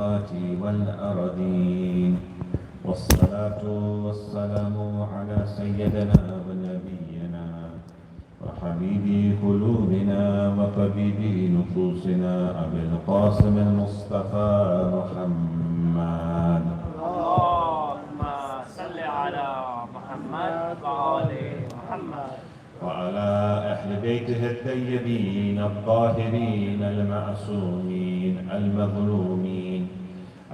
والأرضين والصلاة والسلام على سيدنا ونبينا وحبيب قلوبنا وطبيب نفوسنا أبي القاسم المصطفى محمد. اللهم صل على محمد وآل محمد وعلى أهل بيته الطيبين الطاهرين المعصومين المظلومين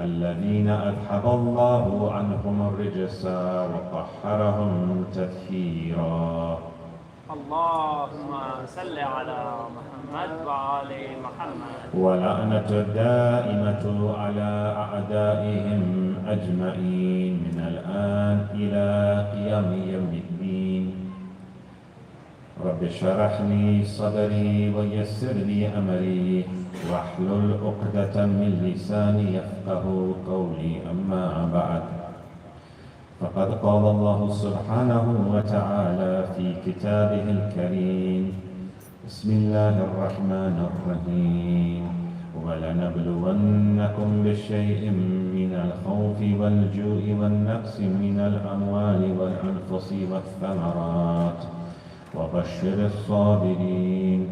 الذين أذهب الله عنهم الرجس وطهرهم تطهيرا. اللهم صل على محمد وآل محمد. ولعنة الدائمة على أعدائهم أجمعين من الآن إلى قيام يوم الدين. رب اشرح لي صدري ويسر لي أمري واحلل عقدة من لساني يفقه قولي. أما بعد، فقد قال الله سبحانه وتعالى في كتابه الكريم: بسم الله الرحمن الرحيم: ولنبلونكم بشيء من الخوف والجوع والنقص من الأموال والأنفس والثمرات وبشر الصابرين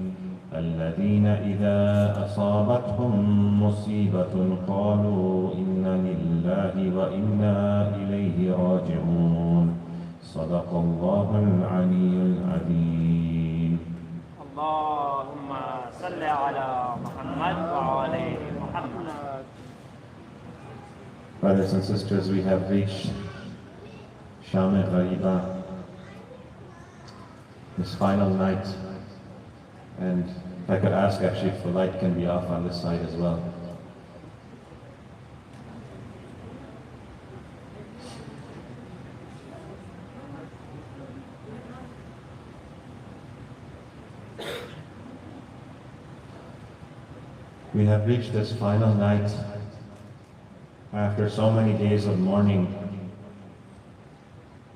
الذين إذا أصابتهم مصيبة قالوا إنا لله وإنا إليه راجعون. صدق الله العلي العظيم. اللهم صل على محمد وآل محمد. Brothers and sisters, we have reached Shaam-e-Ghariban, this final night, and if I could ask actually if the light can be off on this side as well. We have reached this final night after so many days of mourning.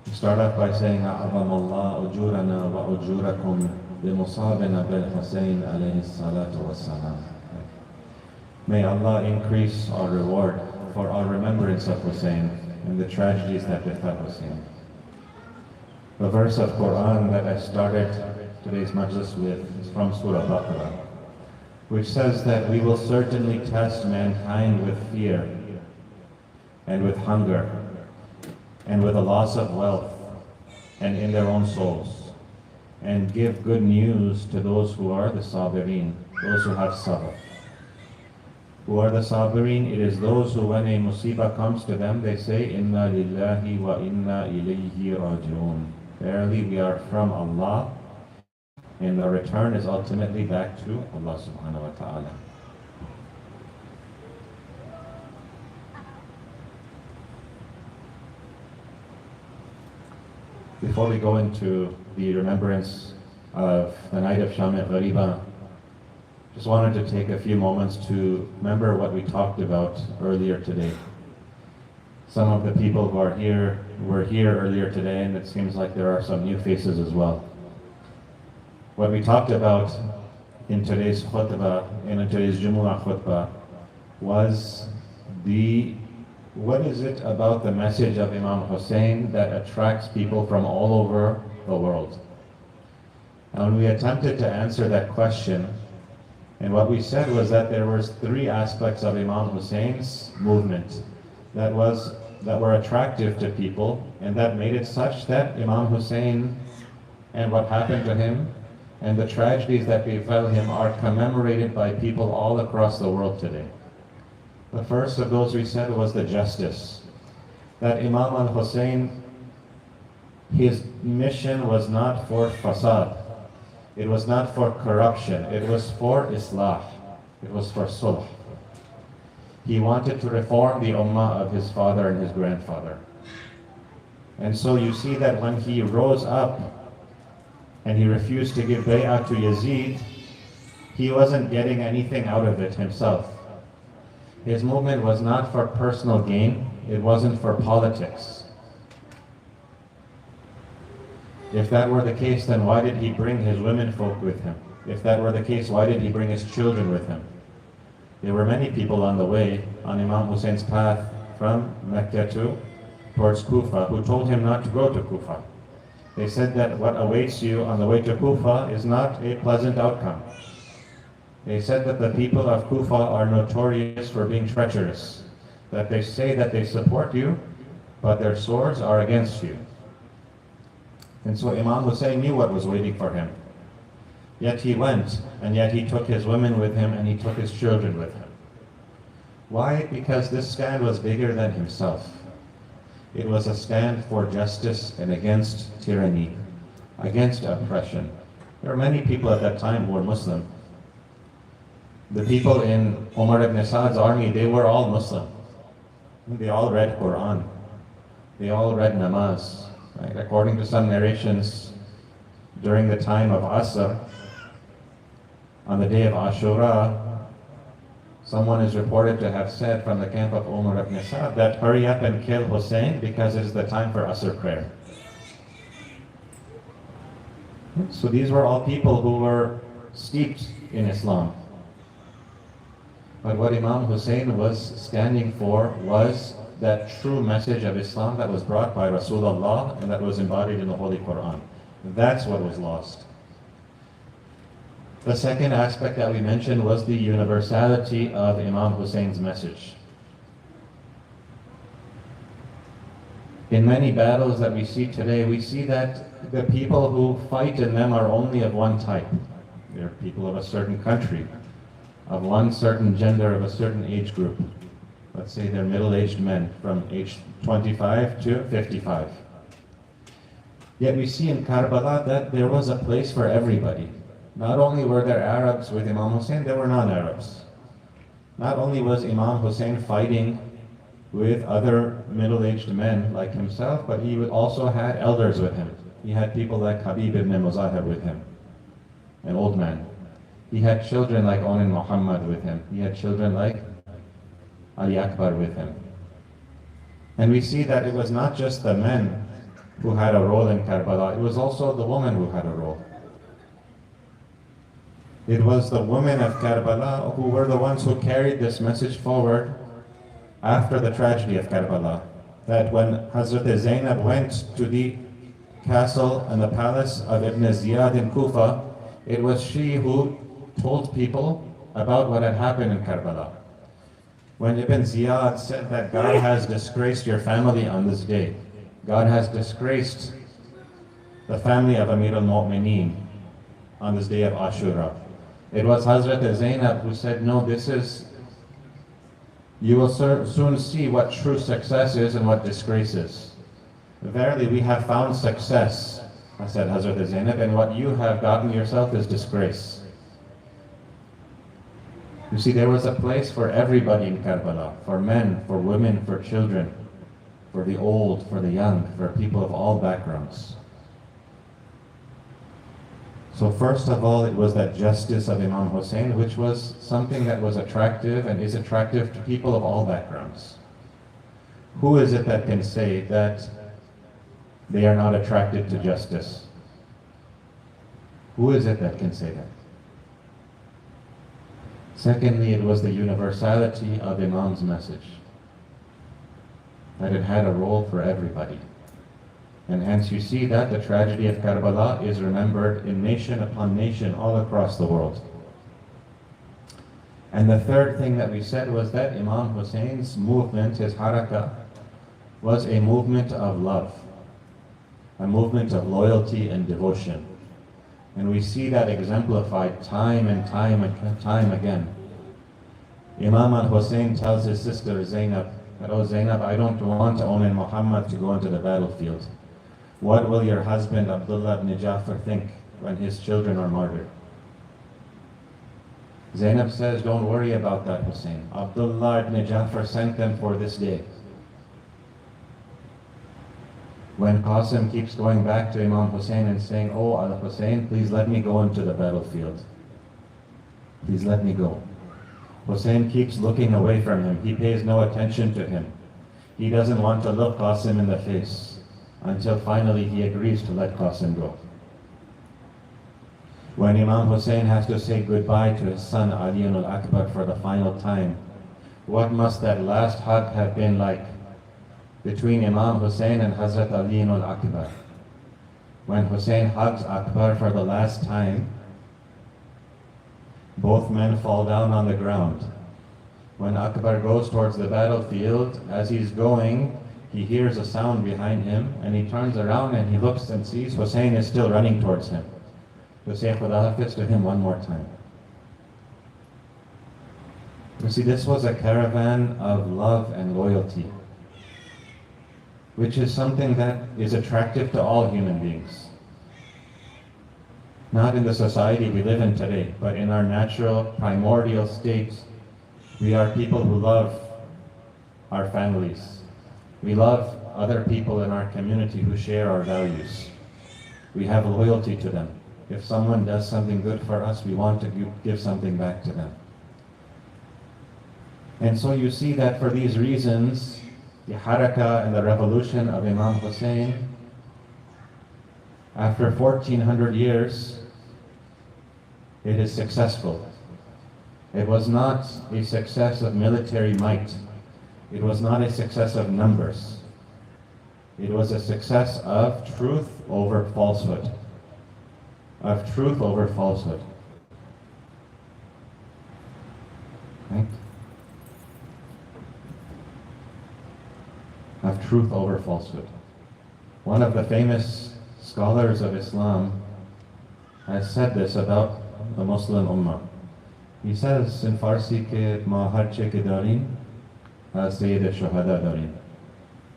We start off by saying, أعظم الله أجورنا وأجوركم بمصابنا بالحسين عليه الصلاة والسلام. May Allah increase our reward for our remembrance of Hussein and the tragedies that befell Hussein. The verse of Quran that I started today's majlis with is from Surah Baqarah, which says that we will certainly test mankind with fear and with hunger and with a loss of wealth and in their own souls, and give good news to those who are the sabirin, those who have sabr. Who are the sabirin? It is those who, when a musibah comes to them, they say, Inna lillahi wa inna ilayhi raji'un. Verily we are from Allah, and the return is ultimately back to Allah subhanahu wa ta'ala. Before we go into the remembrance of the night of Shaam-e-Ghariban, just wanted to take a few moments to remember what we talked about earlier today. Some of the people who are here were here earlier today, and it seems like there are some new faces as well. What we talked about in today's khutbah, in today's Jumu'ah khutbah, was what is it about the message of Imam Hussein that attracts people from all over the world? And we attempted to answer that question, and what we said was that there were three aspects of Imam Hussein's movement that were attractive to people, and that made it such that Imam Hussein and what happened to him and the tragedies that befell him are commemorated by people all across the world today. The first of those we said was the justice. That Imam al-Hussein, his mission was not for fasad. It was not for corruption. It was for islah. It was for sulh. He wanted to reform the ummah of his father and his grandfather. And so you see that when he rose up and he refused to give bay'ah to Yazid, he wasn't getting anything out of it himself. His movement was not for personal gain, it wasn't for politics. If that were the case, then why did he bring his women folk with him? If that were the case, why did he bring his children with him? There were many people on the way on Imam Hussein's path from Mecca towards Kufa who told him not to go to Kufa. They said that what awaits you on the way to Kufa is not a pleasant outcome. They said that the people of Kufa are notorious for being treacherous, that they say that they support you, but their swords are against you. And so Imam Hussein knew what was waiting for him. Yet he went, and yet he took his women with him, and he took his children with him. Why? Because this stand was bigger than himself. It was a stand for justice and against tyranny, against oppression. There were many people at that time who were Muslim. The people in Umar ibn Saad's army, they were all Muslim. They all read Quran. They all read namaz. Right? According to some narrations, during the time of Asr, on the day of Ashura, someone is reported to have said from the camp of Umar ibn Saad that hurry up and kill Hussein because it is the time for Asr prayer. So these were all people who were steeped in Islam. But what Imam Hussein was standing for was that true message of Islam that was brought by Rasulullah and that was embodied in the Holy Quran. That's what was lost. The second aspect that we mentioned was the universality of Imam Hussein's message. In many battles that we see today, we see that the people who fight in them are only of one type. They're people of a certain country, of one certain gender, of a certain age group. Let's say they're middle-aged men from age 25 to 55. Yet we see in Karbala that there was a place for everybody. Not only were there Arabs with Imam Hussein, there were non-Arabs. Not only was Imam Hussein fighting with other middle-aged men like himself, but he also had elders with him. He had people like Habib ibn Muzahir with him, an old man. He had children like Onin Muhammad with him. He had children like Ali Akbar with him. And we see that it was not just the men who had a role in Karbala, it was also the women who had a role. It was the women of Karbala who were the ones who carried this message forward after the tragedy of Karbala. That when Hazrat Zainab went to the castle and the palace of Ibn Ziyad in Kufa, it was she who told people about what had happened in Karbala. When Ibn Ziyad said that God has disgraced your family on this day, God has disgraced the family of Amir al-Mu'mineen on this day of Ashura. It was Hazrat Zainab who said, no, you will soon see what true success is and what disgrace is. Verily, we have found success, said Hazrat Zainab, and what you have gotten yourself is disgrace. You see, there was a place for everybody in Karbala, for men, for women, for children, for the old, for the young, for people of all backgrounds. So first of all, it was that justice of Imam Hussein, which was something that was attractive and is attractive to people of all backgrounds. Who is it that can say that they are not attracted to justice? Who is it that can say that? Secondly, it was the universality of Imam's message, that it had a role for everybody. And hence you see that the tragedy of Karbala is remembered in nation upon nation all across the world. And the third thing that we said was that Imam Hussein's movement, his harakah, was a movement of love, a movement of loyalty and devotion. And we see that exemplified time and time again. Imam al-Hussein tells his sister Zainab, "Oh Zainab, I don't want Onin Muhammad to go into the battlefield. What will your husband Abdullah ibn Ja'far think when his children are martyred?" Zainab says, "Don't worry about that, Hussein. Abdullah ibn Ja'far sent them for this day." When Qasim keeps going back to Imam Hussein and saying, "Oh al-Hussein, please let me go into the battlefield. Please let me go." Hussein keeps looking away from him. He pays no attention to him. He doesn't want to look Qasim in the face until finally he agrees to let Qasim go. When Imam Hussein has to say goodbye to his son Ali al-Akbar for the final time, what must that last hug have been like between Imam Hussein and Hazrat Ali al-Akbar? When Hussein hugs Akbar for the last time, both men fall down on the ground. When Akbar goes towards the battlefield, as he's going, he hears a sound behind him, and he turns around and he looks and sees Hussein is still running towards him, to say Khuda Hafiz to him one more time. You see, this was a caravan of love and loyalty, which is something that is attractive to all human beings. Not in the society we live in today, but in our natural, primordial state, we are people who love our families. We love other people in our community who share our values. We have loyalty to them. If someone does something good for us, we want to give something back to them. And so you see that for these reasons, the haraka and the revolution of Imam Hussein, after 1400 years, it is successful. It was not a success of military might. It was not a success of numbers. It was a success of truth over falsehood. Of truth over falsehood. Right? Of truth over falsehood. One of the famous scholars of Islam has said this about the Muslim Ummah. He says in Farsi ke ma har che ke darim az Sayyid Shuhada darim,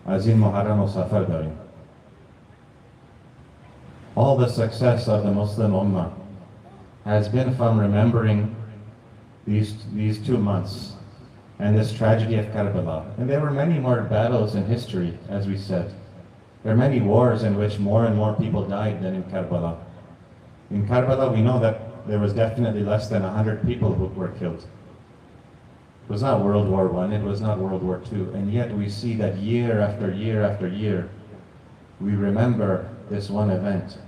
az in Muharram o Safar darim. All the success of the Muslim Ummah has been from remembering these 2 months and this tragedy of Karbala. And there were many more battles in history, as we said. There are many wars in which more and more people died than in Karbala. In Karbala, we know that there was definitely less than 100 people who were killed. It was not World War I, it was not World War II, and yet we see that year after year after year, we remember this one event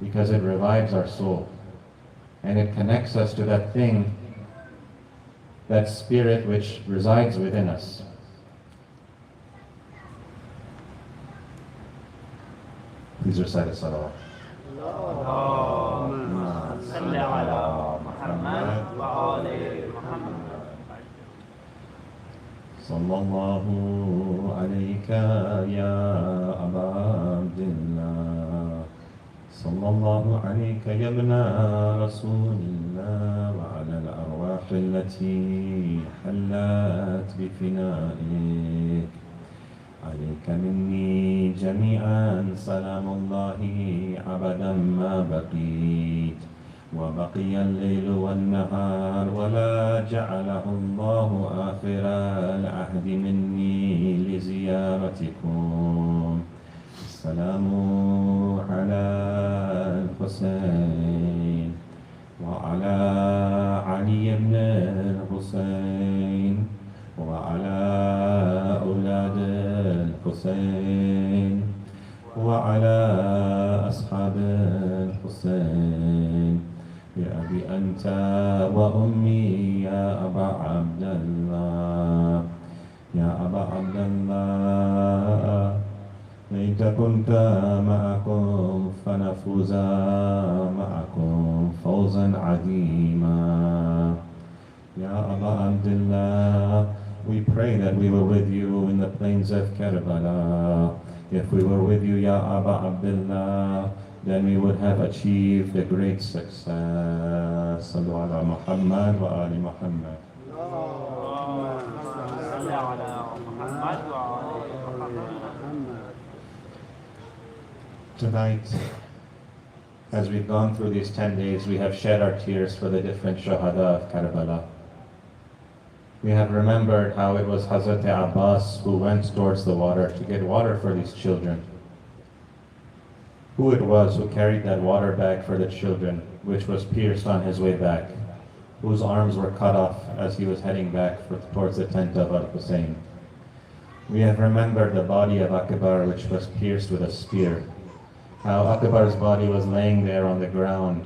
because it revives our soul and it connects us to that thing, that spirit which resides within us. Please recite a salawat. اللهم صل على محمد وآل محمد. صلى الله عليك يا أبا عبد الله، صلى الله عليك يا ابن رسول الله، وعلى الأرواح التي حلت بفنائك، عليك مني جميعا سلام الله أبدا ما بقيت، وبقي الليل والنهار، ولا جعله الله آخر العهد مني لزيارتكم. السلام على الحسين وعلى علي بن الحسين وعلى أولاد الحسين وعلى أصحاب الحسين، بأبي أنت وأمي يا أبا عبد الله، يا أبا عبد الله، ليت كنت معكم فنفوز معكم فوزا عظيما. Ya Aba Abdullah, we pray that we were with you in the plains of Karbala. If we were with you, Ya Aba Abdullah, then we would have achieved a great success. Sallu ala Muhammad wa ali Muhammad. Tonight, as we've gone through these 10 days, we have shed our tears for the different shuhada of Karbala. We have remembered how it was Hazrat Abbas who went towards the water to get water for these children. Who it was who carried that water bag for the children, which was pierced on his way back, whose arms were cut off as he was heading back towards the tent of Al-Hussein. We have remembered the body of Akbar, which was pierced with a spear. How Akbar's body was laying there on the ground,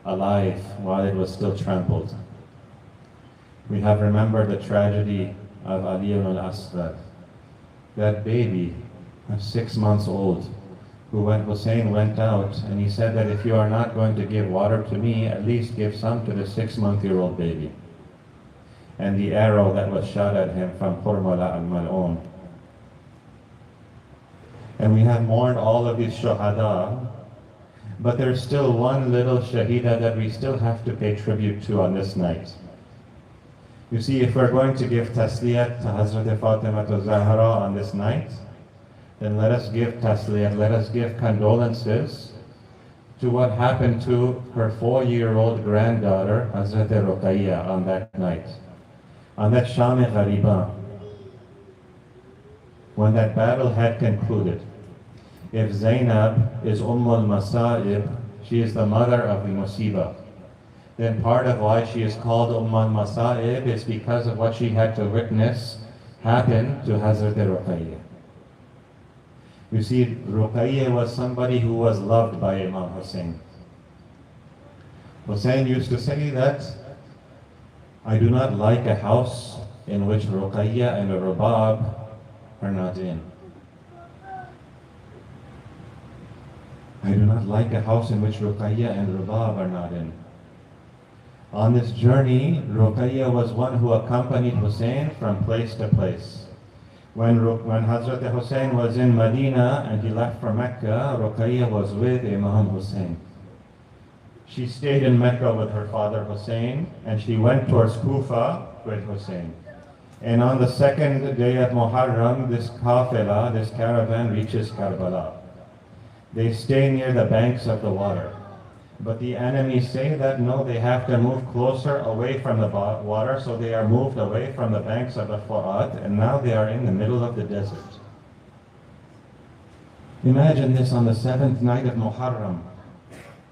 alive while it was still trampled. We have remembered the tragedy of Ali al-Asghar, that baby of 6 months old, Hussein went out and he said that if you are not going to give water to me, at least give some to the 6-month-old baby. And the arrow that was shot at him from Hurmala al-Mal'un. And we have mourned all of these shuhada, but there's still one little shahida that we still have to pay tribute to on this night. You see, if we're going to give tasliyat to Hazrat Fatima Zahra on this night, then let us give tasliyat, let us give condolences to what happened to her 4-year-old granddaughter, Hazrat Ruqayya, on that night. On that Shaam-e-Ghariban, when that battle had concluded. If Zainab is al-Masa'ib, she is the mother of the Musibah, then part of why she is called al-Masa'ib is because of what she had to witness happen to Hazrat Ruqayya. You see, Ruqayya was somebody who was loved by Imam Hussein. Hussein used to say that, I do not like a house in which Ruqayya and Rubab are not in. I do not like a house in which Ruqayya and Rubab are not in. On this journey, Ruqayya was one who accompanied Hussein from place to place. When Hazrat Hussein was in Medina and he left for Mecca, Ruqayya was with Imam Hussein. She stayed in Mecca with her father Hussein, and she went towards Kufa with Hussein. And on the second day of Muharram, this qafila, this caravan, reaches Karbala. They stay near the banks of the water. But the enemies say that no, they have to move closer away from the water, so they are moved away from the banks of the Furat, and now they are in the middle of the desert. Imagine this on the 7th night of Muharram.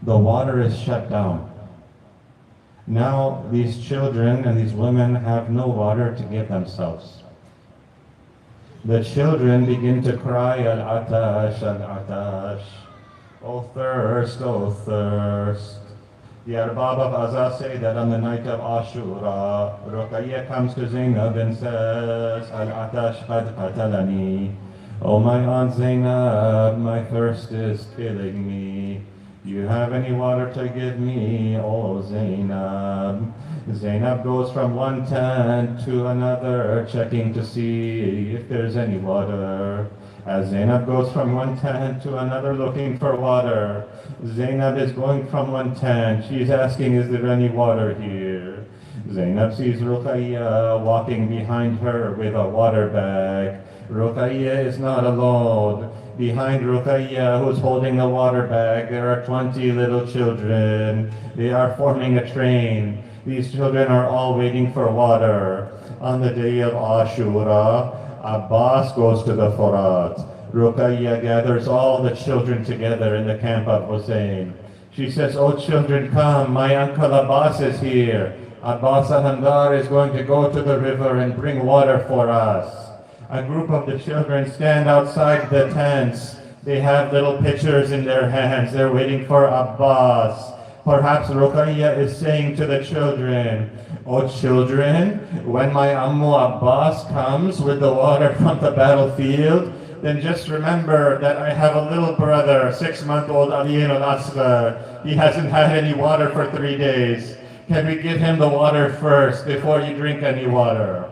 The water is shut down. Now these children and these women have no water to give themselves. The children begin to cry, Al-Atash, Al-Atash. Oh thirst, oh thirst. The Arbab of Azza say that on the night of Ashura, Ruqayya comes to Zainab and says, Al-Atash qad qatalani. Oh my Aunt Zainab, my thirst is killing me. Do you have any water to give me, oh Zainab? Zainab goes from one tent to another, checking to see if there's any water. As Zainab goes from one tent to another looking for water, Zainab is going from one tent. She's asking, is there any water here? Zainab sees Ruqayya walking behind her with a water bag. Ruqayya is not alone. Behind Ruqayya, who's holding the water bag, there are 20 little children. They are forming a train. These children are all waiting for water. On the day of Ashura, Abbas goes to the Furat. Ruqayya gathers all the children together in the camp of Hussein. She says, oh children, come, my uncle Abbas is here. Abbas al-Handar is going to go to the river and bring water for us. A group of the children stand outside the tents. They have little pitchers in their hands. They're waiting for Abbas. Perhaps Ruqayya is saying to the children, oh children, when my Ammu Abbas comes with the water from the battlefield, then just remember that I have a little brother, 6-month-old Ali al-Asghar. He hasn't had any water for 3 days. Can we give him the water first before you drink any water?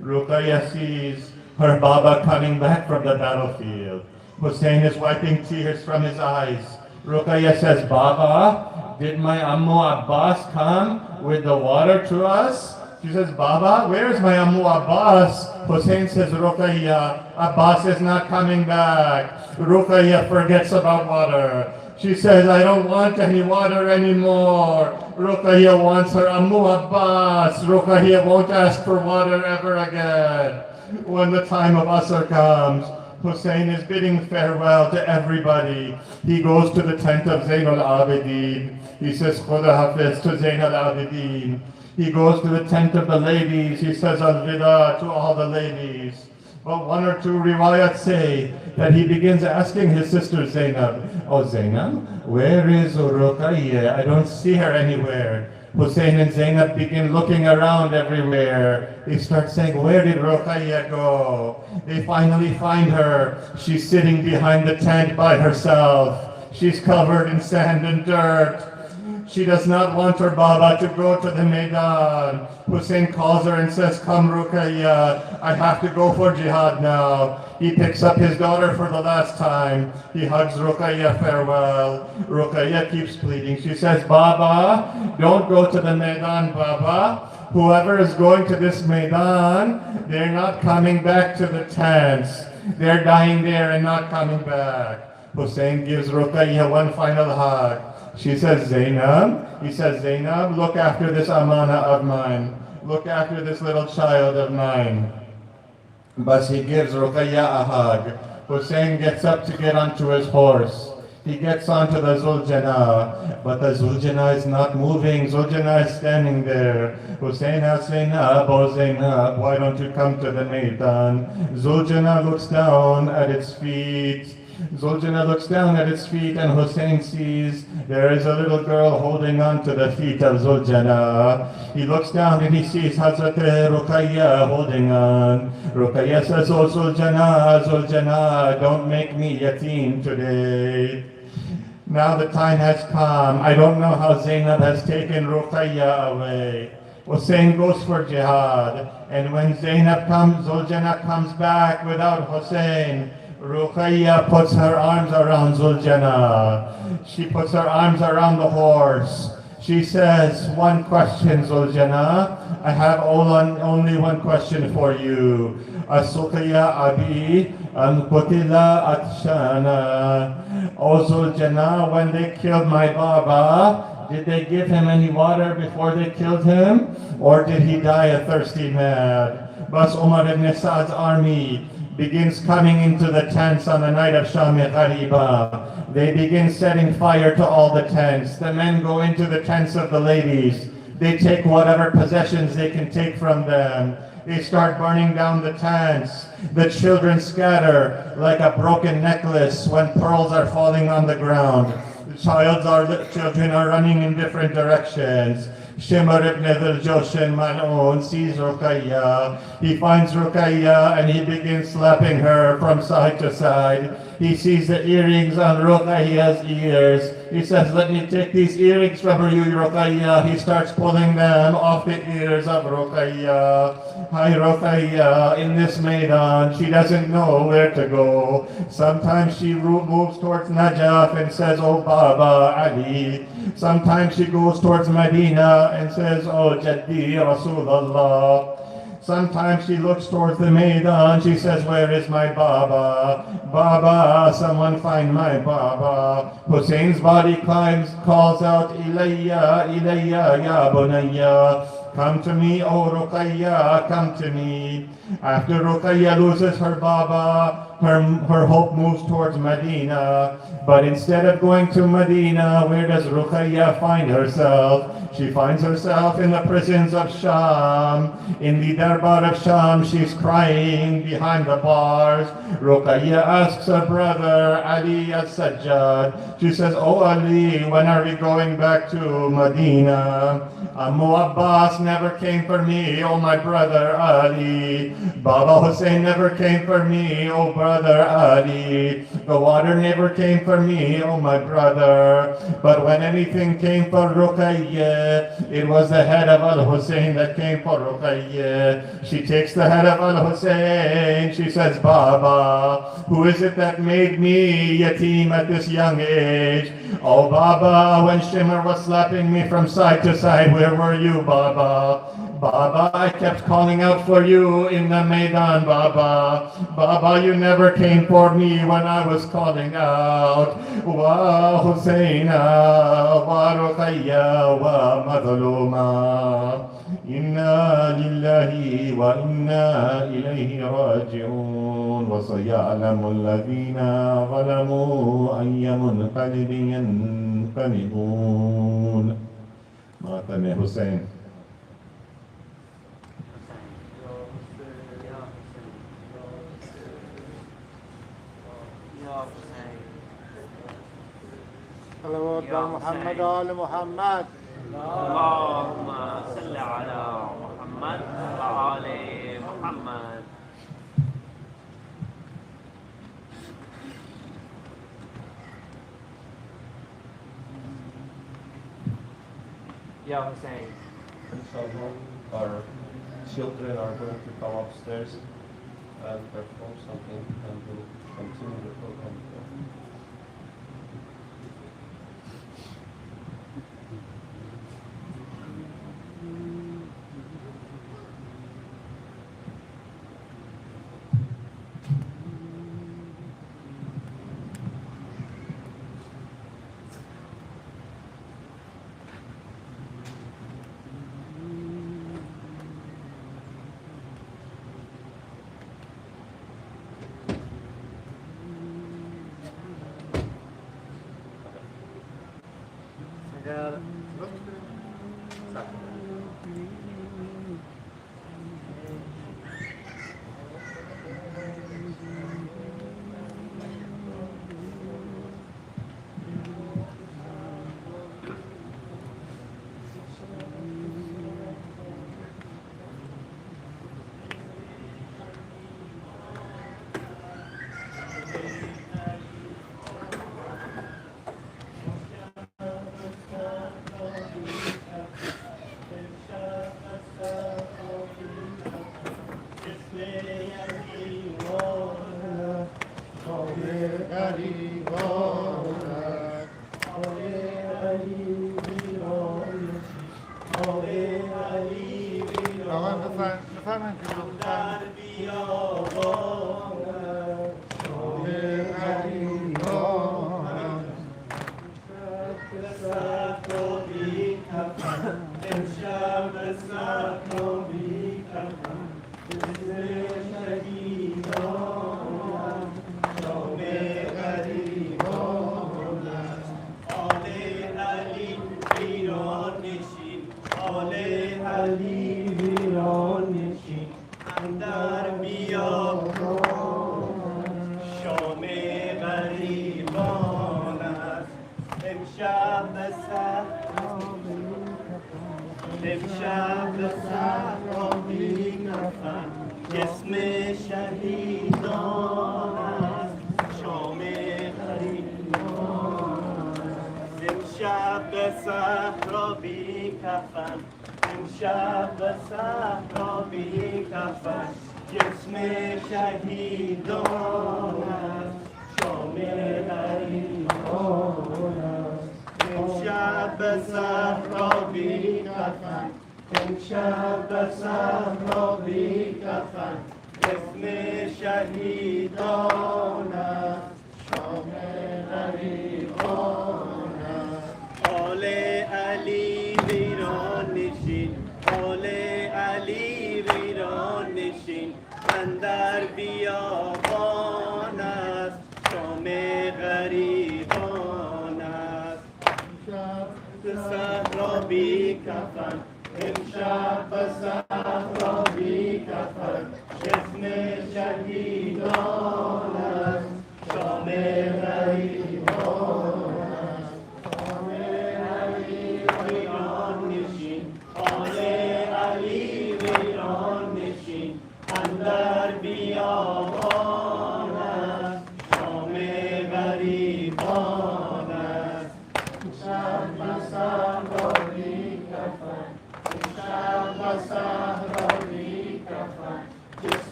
Ruqayya sees her Baba coming back from the battlefield. Hussein is wiping tears from his eyes. Ruqayya says, Baba, did my Ammu Abbas come with the water to us? She says, Baba, where's my Ammu Abbas? Hussein says, Ruqayya, Abbas is not coming back. Ruqayya forgets about water. She says, I don't want any water anymore. Ruqayya wants her Ammu Abbas. Ruqayya won't ask for water ever again. When the time of Asr comes, Hussein is bidding farewell to everybody. He goes to the tent of Zain al-Abidin. He says, Khuda Hafiz to Zain al-Abidin. He goes to the tent of the ladies. He says, Al-Vida to all the ladies. But one or two riwayat say that he begins asking his sister Zainab, "Oh Zainab, where is Ruqayya? I don't see her anywhere." Hussein and Zainab begin looking around everywhere. They start saying, "Where did Ruqayya go?" They finally find her. She's sitting behind the tent by herself. She's covered in sand and dirt. She does not want her Baba to go to the Maidan. Hussein calls her and says, "Come Ruqayya, I have to go for jihad now." He picks up his daughter for the last time. He hugs Ruqayya farewell. Ruqayya keeps pleading. She says, "Baba, don't go to the Maidan, Baba. Whoever is going to this Maidan, they're not coming back to the tents. They're dying there and not coming back." Hussein gives Ruqayya one final hug. She says, he says, "Zainab, look after this amana of mine. Look after this little child of mine." But he gives Ruqayya a hug. Hussein gets up to get onto his horse. He gets onto the Zuljana, but the Zuljana is not moving. Zuljana is standing there. Hussein asks Zainab, "Oh Zainab, why don't you come to the Maidan?" Zuljana looks down at its feet. Zuljana looks down at its feet and Hussein sees there is a little girl holding on to the feet of Zuljana. He looks down and he sees Hazrat Ruqayya holding on. Ruqayya says, "Oh Zuljana, Zuljana, don't make me yateen today." Now the time has come. I don't know how Zainab has taken Ruqayya away. Hussein goes for jihad. And when Zainab comes, Zuljana comes back without Hussein. Ruqayya puts her arms around Zuljana. She puts her arms around the horse. She says, "One question, Zuljana. I have only one question for you. Asuqiya abi an qutila atshana." "O Zuljana, when they killed my Baba, did they give him any water before they killed him? Or did he die a thirsty man?" Bas Umar ibn Sa'd's army begins coming into the tents on the night of Shaam-e-Ghariban. They begin setting fire to all the tents. The men go into the tents of the ladies. They take whatever possessions they can take from them. They start burning down the tents. The children scatter like a broken necklace when pearls are falling on the ground. The children are running in different directions. Shimr ibn al-Joshin Man'un sees Ruqayya. He finds Ruqayya and he begins slapping her from side to side. He sees the earrings on Ruqayya's ears. He says, "Let me take these earrings from you, Ruqayya." He starts pulling them off the ears of Ruqayya. Hi Ruqayya, in this Maidan, she doesn't know where to go. Sometimes she moves towards Najaf and says, "Oh Baba Ali." Sometimes she goes towards Medina and says, "Oh Jaddi Rasulullah." Sometimes she looks towards the Maidan. She says, "Where is my Baba? Baba, someone find my Baba." Hussein's body calls out, "Ilayya, Ilayya, ya Bunayya." Come to me, O Ruqayya, come to me. After Ruqayya loses her Baba, her hope moves towards Medina. But instead of going to Medina, where does Ruqayya find herself? She finds herself in the prisons of Sham. In the Darbar of Sham, she's crying behind the bars. Ruqayya asks her brother, Ali al-Sajjad. She says, "Oh Ali, when are we going back to Medina? Ammu Abbas never came for me, oh my brother Ali. Baba Hussein never came for me, oh brother Ali. The water never came for me, oh my brother. But when anything came for Ruqayya, it was the head of Al-Hussein that came for Ruqayya." She takes the head of Al-Hussein. She says, "Baba, who is it that made me yatim at this young age? Oh Baba, when Shimr was slapping me from side to side, where were you, Baba? Baba, I kept calling out for you in the Maidan, Baba. Baba, you never came for me when I was calling out. Wa Husseina, wa Ruqayya, wa Madhluma. Inna lillahi wa inna ilayhi raji'un. Wa sayalamu alladhina zalamu ayya munqalibin yanqalibun." Matame Hussein. حسین صلوات بر محمد و آل محمد. اللهم صل على محمد و آل محمد. Ya Hussein. Inshallah, our children are going to come upstairs and perform something, and we'll continue the program.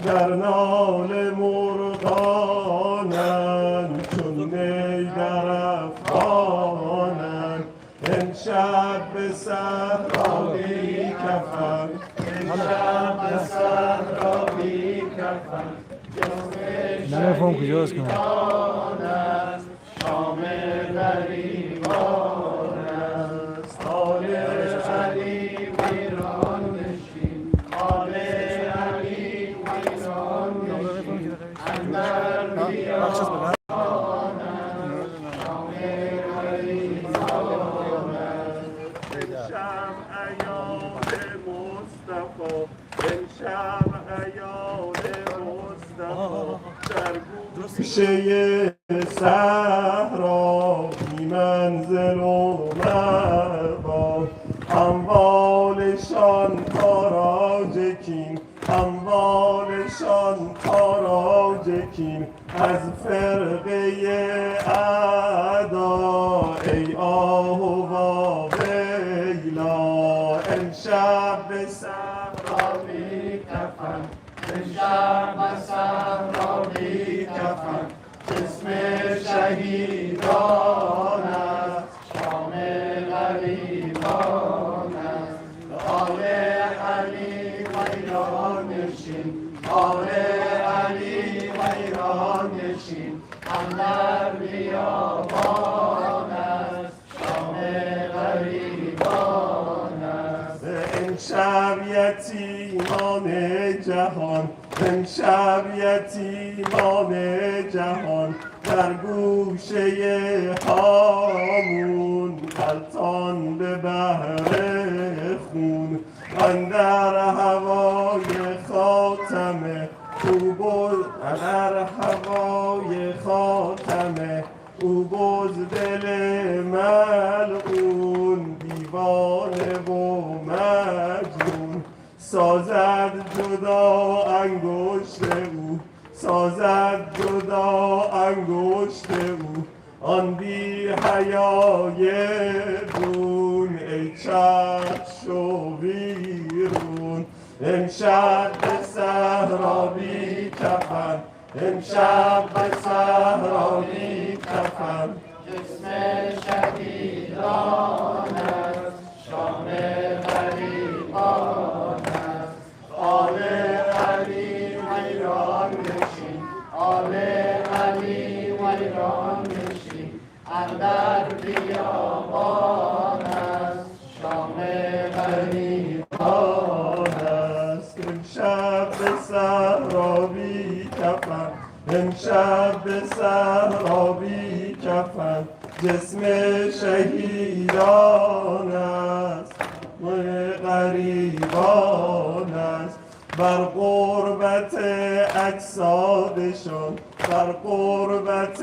در نال مرغانند چون نی در افغانند امشب به صحرا بی کفن امشب به صحرا بی کفن نمیفهم کجاست کنم است شام غریبان است آل علی ویران نشین آل علی ویران نشین اندر بیابان است شام غریبان است امشب ایام مصطفی امشب ایام مصطفی در گوشه صحرا بی منزل و مقام اموالشان تاراج کین اموالشان تاراج کین از فرقه اعدا ای آه و ویلا امشب به صحرا بی کفن امشب به صحرا بی کفن جسم شهیدان است شام غریبان است آل علی ویران نشین آل علی ویران نشین اندر بیابان است شام غریبان است امشب یتیمان جهان امشب یتیمان جهان در گوشه هامون غلطان به بحر خون اندر هوای خاتمه در هوای خاتمه او بز دل ملعون دیوانه و مجنون سازد جدا انگشت او سازد جدا انگشت او آن بی حیای دون ای چشم و ویرون امشب به صحرا بی کفن امشب به صحرا بی کفن جسم شهیدان است شام غریبان است آل علی ویران نشین آل علی ویران نشین اندر بیابان است شام غریبان است امشب به صحرا بی کفن امشب به صحرا بی کفن جسم شهیدان است و غریبان است بر قربت اجسادشان بر قربت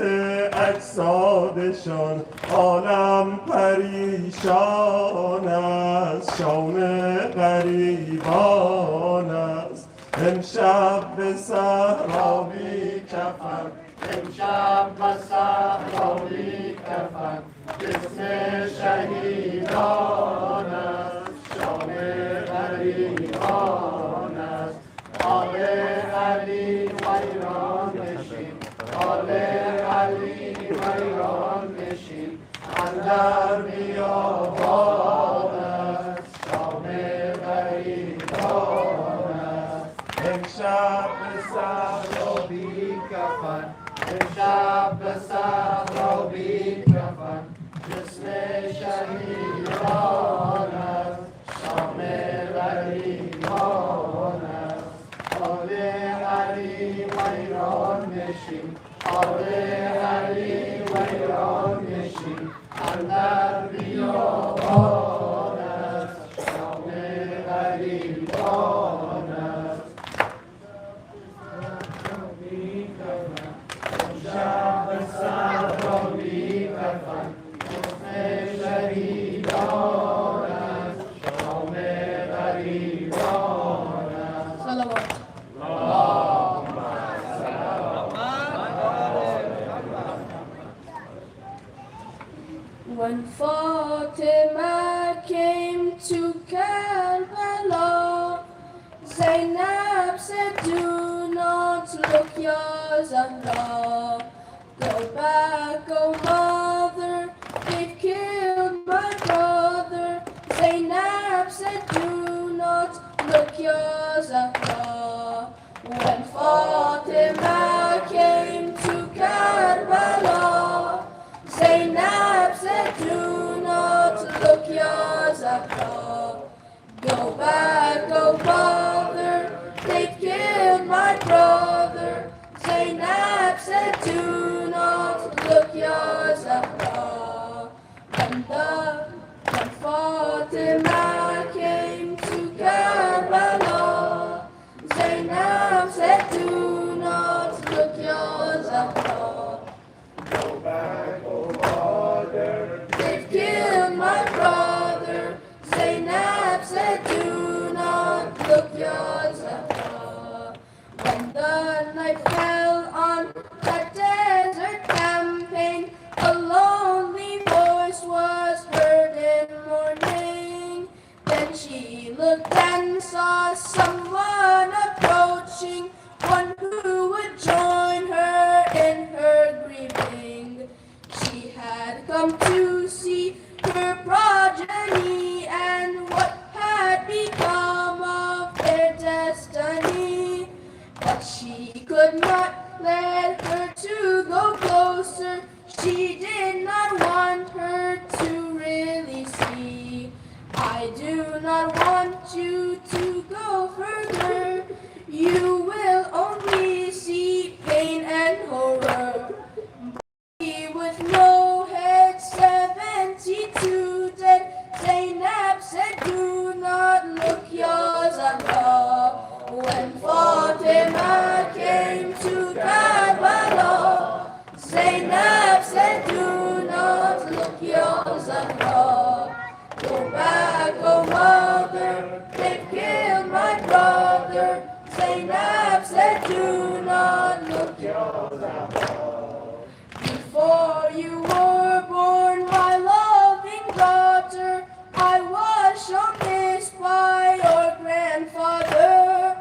اجسادشان عالم پریشان است شام غریبان است امشب به صحرا بی کفن امشب به صحرا بی کفن جسم شهیدان است شام غریبان است آل علی ویران نشین آل علی ویران نشین اندر بیابان است شام غریبان است امشب به صحرا بی کفن امشب به صحرا بی کفن جسم شهیدان است شام غریبان است آل علی ویران نشین آل علی ویران نشین اندر بیابان است شام غریبان است امشب به صحرا بی کفن جسم شهیدان است شام غریبان است When Fatima came to Karbala, Zainab said, "Do look, Ya Zahra. Go back, oh mother, they've killed my brother. Zainab said, do not look, Ya Zahra. When Fatima came to Karbala, Zainab said, do not look, Ya Zahra. Go back, oh mother, they've killed my brother. Zainab said, do not look, Ya Zahra. When Fatima came to Karbala, Zainab said, do not look, Ya Zahra. Go back, oh mother, they've killed my brother. Zainab said, do not look, Ya Zahra. When the night fell on that desert campaign, a lonely voice was heard in morning. Then she looked and saw someone approaching, one who would join her in her grieving. She had come to see her progeny and what had become of their destiny. But she could not let her to go closer. She did not want her to really see. I do not want you to go further. You will only see pain and horror. With no head, 72 dead. Zainab said, do not look, Ya Zahra. When Fatima came to Karbala, Zainab said, do not look, Ya Zahra. Go back, oh mother, they've killed my brother. Zainab said, do not look, Ya Zahra. Before you were born, my loving daughter, I was shown this by your grandfather.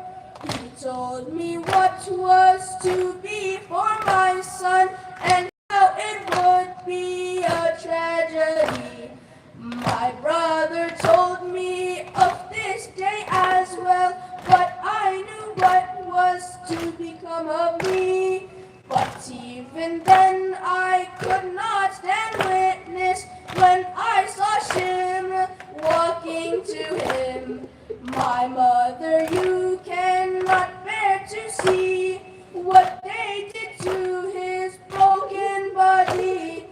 He told me what was to be for my son and how it would be a tragedy. My brother told me of this day as well, but I knew what was to become of me. But even then I could not stand witness when I saw Shim walking to him. My mother, you cannot bear to see what they did to his broken body.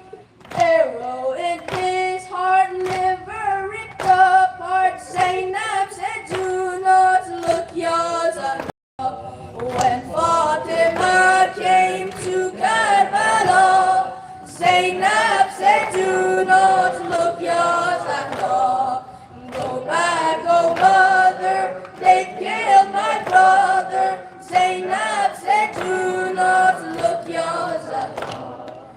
Arrow in his heart, liver ripped apart. Zainab said, do not look, Ya Zahra. When Fatima came to Karbala, Zainab said, do not look, Ya Zahra. Go back, oh mother, they killed my brother. Zainab said, do not look, Ya Zahra.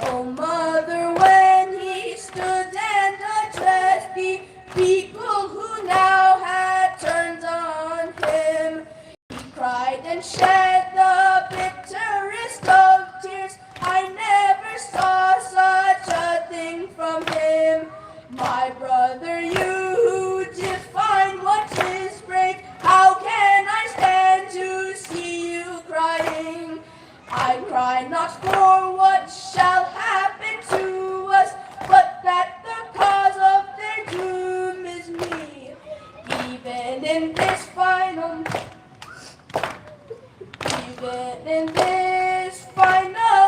Oh mother, when he stood and addressed the people who now had turned on him, cried and shed the bitterest of tears. I never saw such a thing from him. My brother, you who define what is brave, how can I stand to see you crying? I cry not for what shall happen to us, but that the cause of their doom is me. Even in this final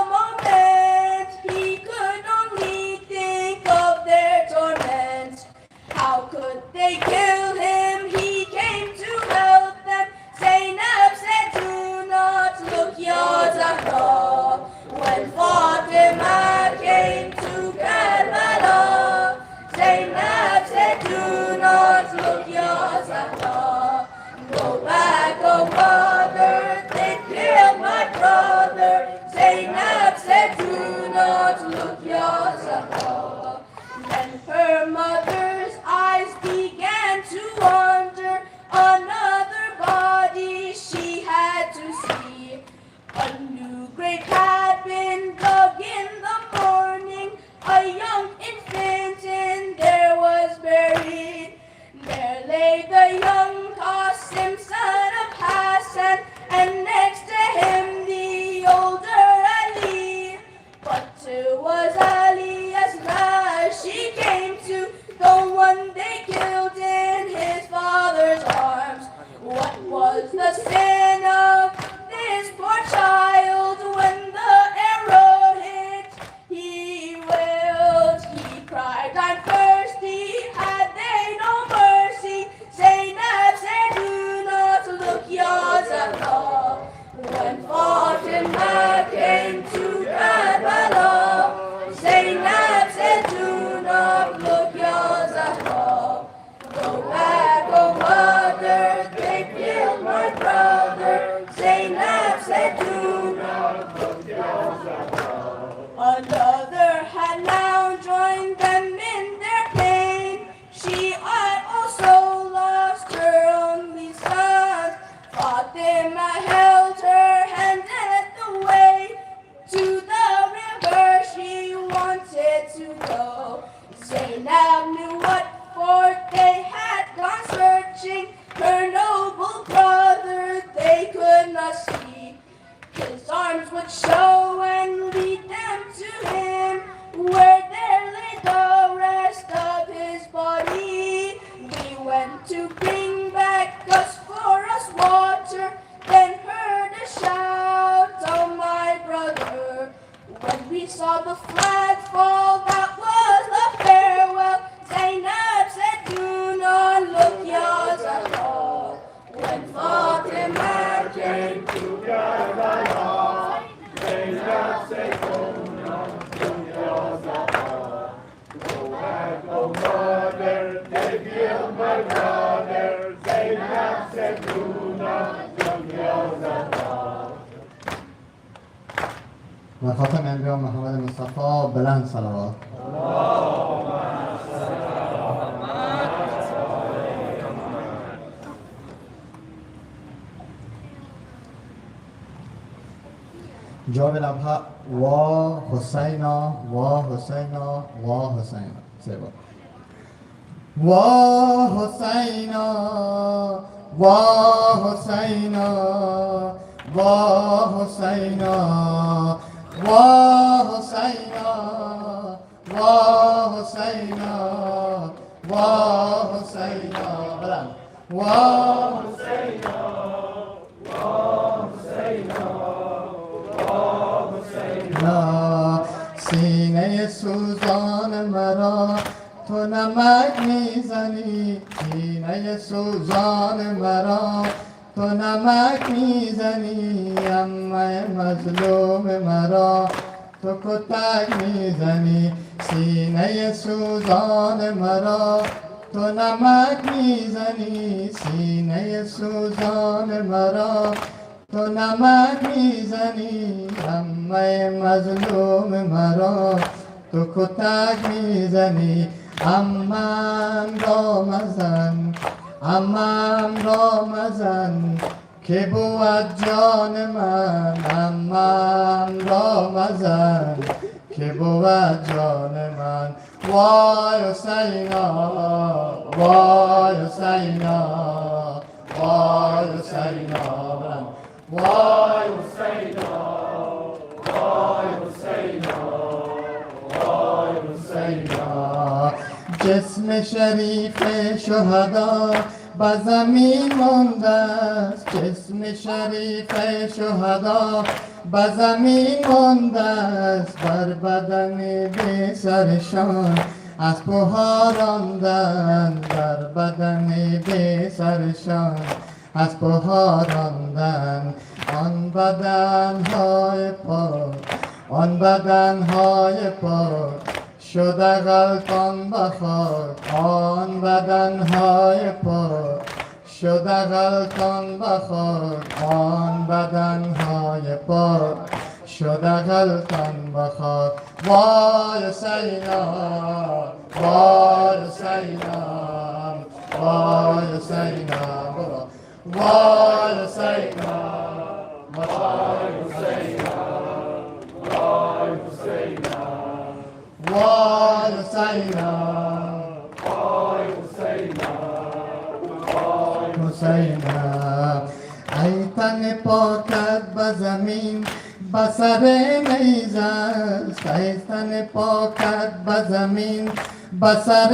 moment, he could only think of their torment. How could they kill him? He came to help them. Zainab said, do not look, Ya Zahra. When Fatima came to Karbala, Zainab said, do not look, Ya Zahra. Go back, oh mother, they killed my brother. Zainab said, do not look, Ya Zahra. Then her mother's eyes began to wander. Another body she had to see. Zainab said, do not look, Ya Zahra. Another had now joined them in their pain. She had also lost her only son. Fatima held her hand led the way to the river she wanted to go. Zainab knew what for they had gone searching. Her noble brother they could not see. His arms would show and lead them to him, where there lay the rest of his body. We went to bring back us for us water, then heard a shout, oh my brother. When we saw the flag fall, that was the farewell. Zainab said, do not look, Ya Zahra. When Fatima came to Karbala, Zainab said, do not look, Ya Zahra. Go back, oh mother, they killed my brother. Zainab said, do not look, Ya Zahra. و خاتم انبیا محمد مصطفی بلند صلوات. جواب لبها و حسینا و حسینا و حسینا سه بار و حسینا و حسینا و حسینا و حسینا و حسینا و حسینا بلند و حسینا سینه سوزان مرا تو نمک میزنی سینه سوزان مرا تو نمک میزنی اما مظلوم مرا تو کتک میزنی سینه سوزان مرا تو نمک میزنی سینه سوزان مرا تو نمک میزنی اما مظلوم مرا تو کتک میزنی امم را مزن امم را مزن که بود جان من امم را مزن که بود جان من وای حسینا وای حسینا وای حسینا وای حسینا وای حسینا وای حسینا جسم شریف شهدا به زمین مانده است جسم شریف شهدا به زمین مانده است بر بدن بی سرشان از پاها راندن بر بدن بی سرشان از پاها راندن آن بدنهای پاک آن بدنهای پاک شده غلطان به خاک آن بدنهای پاک شده غلطان به خاک آن بدنهای پاک شده غلطان به خاک وای حسینا وای حسینا وای حسینا وای حسینا وای حسینا وای حسینا وای حسینا وای حسینا وای حسینا ای تن پاکت به زمین به سر نیز است ای تن پاکت به زمین به سر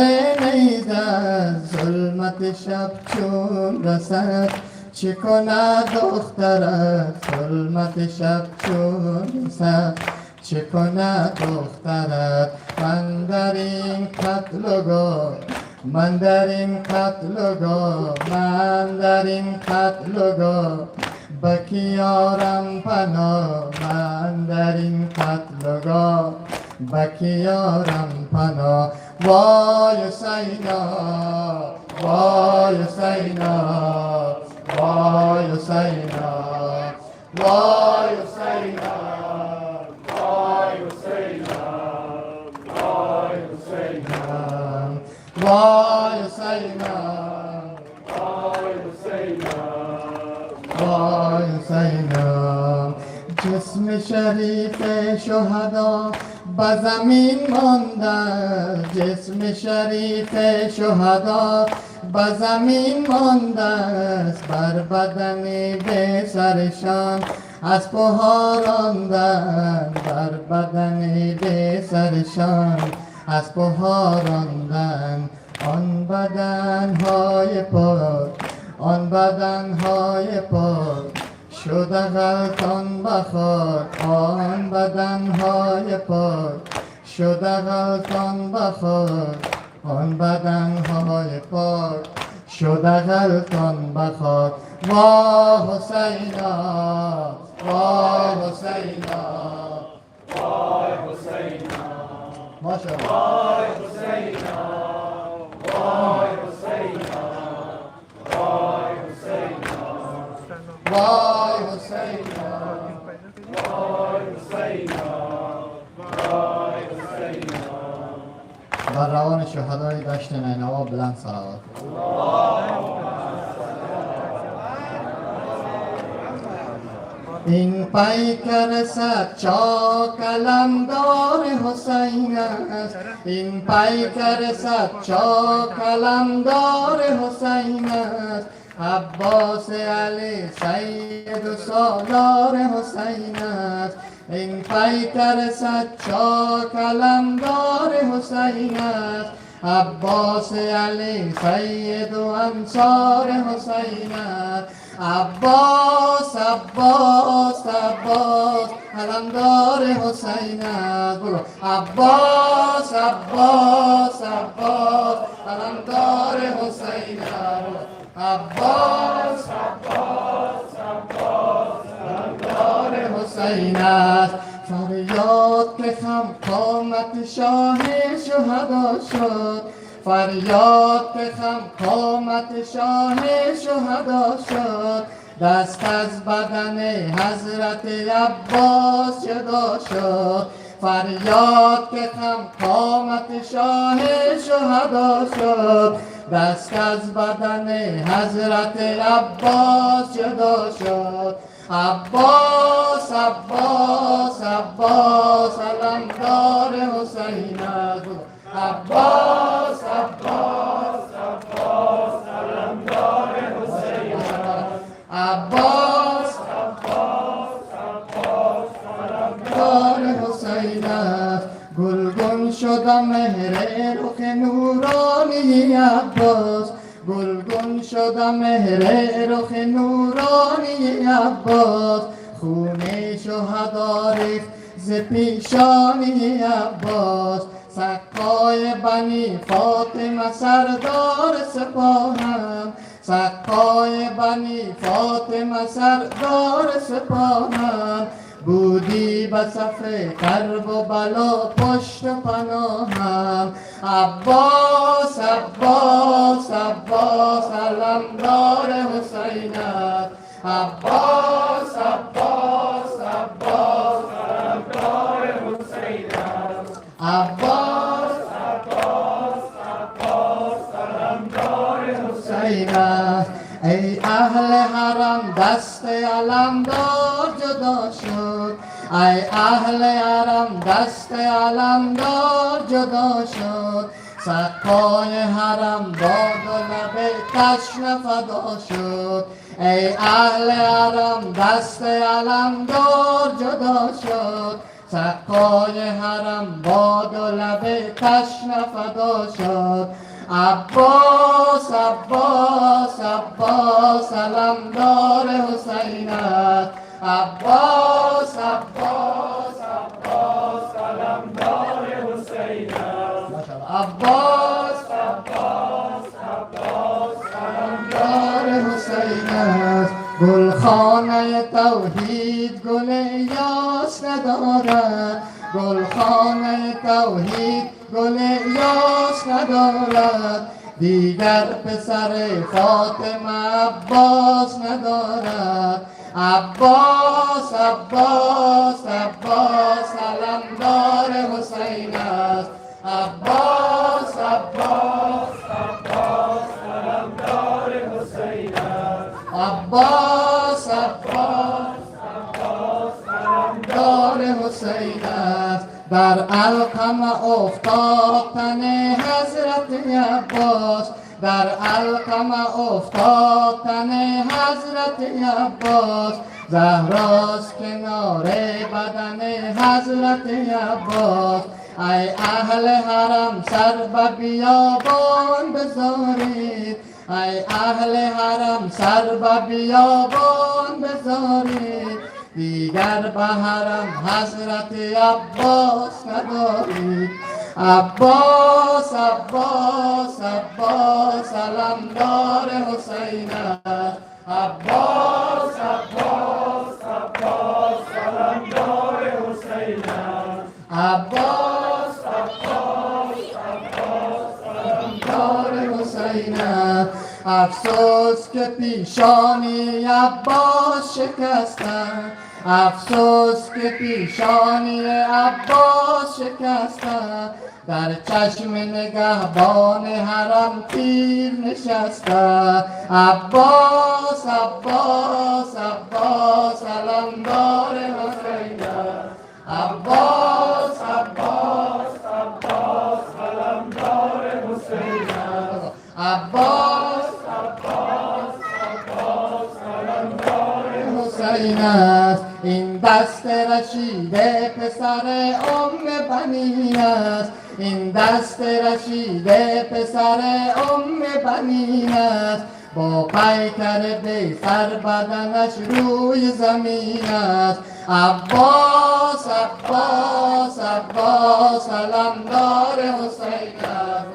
نیز است ظلمت شب چون رسد چه کند دخترت ظلمت شب چون رسد چه کند دخترت من در این قتلگاه من در این قتلگاه من در این قتلگاه به کی یارم پناه من در این قتلگاه به کی یارم پناه وای حسینا وای حسینا وای حسینا وای حسینم وای حسینم وای حسینم وای حسینم وای حسینم وای حسینم جسم شریف شهدا به زمین مانده جسم شریف شهدا به زمین مانده است بر بدن به سرشان از پاها راندن بر بدن به سرشان از پاها راندن آن بدنهای پاک آن بدنهای پاک شده غلطان بخار آن بدنهای پاک شده غلطان بخار آن بدنهای پاک شده غلطان بخار وا حسینا وا حسینا وای حسینا ماشاءالله وای حسینا وای حسینا وای حسینا وای حسینا وای حسینا وای حسینا بر روان شهدای دشت نینوا بلند صلوات این پیکر صد چاک علمدار حسین است این پیکر صد چاک علمدار حسین است عباس علی سید و سالار حسین است این پیکر صد چاک علمدار حسین است عباس علی سید و انصار حسین است عباس عباس عباس علمدار حسین است برو عباس عباس عباس علمدار حسین است عباس عباس عباس علمدار حسین است فریاد که خم قامت شاه شهدا شد فریاد که خم قامت شاه شهدا شد دست از بدن حضرت عباس جدا شد فریاد که خم قامت شاه شهدا شد دست از بدن حضرت عباس جدا شد عباس عباس عباس علمدار حسین است عباس عباس عباس علمدار حسین است عباس عباس عباس علمدار حسین است گلگون شدم مهر رخ نورانی عباس گلگون شدم مهر رخ نورانی عباس خون شهدا ریخت ز پیشانی عباس سقای بنی فاطمه سردار سپاهم سقای بنی فاطمه سردار سپاهم بودی به صف کرب و بلا پشت پناهم عباس عباس عباس علمدار حسین است عباس عباس عباس علمدار حسین است عباس عباس عباس علمدار حسین است ای اهل حرم دست علمدار جدا شد ای اهل حرم دست علمدار جدا شد سقای حرم باد و لب تشنه فدا شد ای اهل حرم دست علمدار جدا شد سقای حرم باد و لب تشنه فدا شد عباس عباس عباس علمدار حسین است عباس عباس عباس علمدار حسین است عباس عباس عباس علمدار حسین است گلخانه توحید گل یاس ندارد گلخانه توحید گل یاس ندارد دیگر پسر فاطمه عباس ندارد عباس عباس عباس علمدار حسین است عباس عباس عباس علمدار حسین است عباس عباس عباس علمدار حسین است در علقم افتاد تن حضرت عباس در علقم افتاد تن حضرت عباس زهراست کنار بدن حضرت عباس ای اهل حرم سر به بیابان بزارید ای اهل حرم سر به بیابان بزارید دیگر به حرم حضرت عباس ندارید عباس عباس عباس علمدار حسین است عباس عباس عباس علمدار حسین است عباس عباس عباس علمدار حسین است افسوس که پیشانی عباس شکستند افسوس که پیشانی عباس شکستند در چشم نگهبان حرم تیر نشسته عباس عباس عباس علمدار حسین است عباس عباس عباس علمدار حسین است عباس عباس عباس علمدار حسین است این دست رشید پسر بنی است این دست رشید پسر بنی است با پیکر بی سر بدنش روی زمین است عباس عباس عباس علمدار حسین است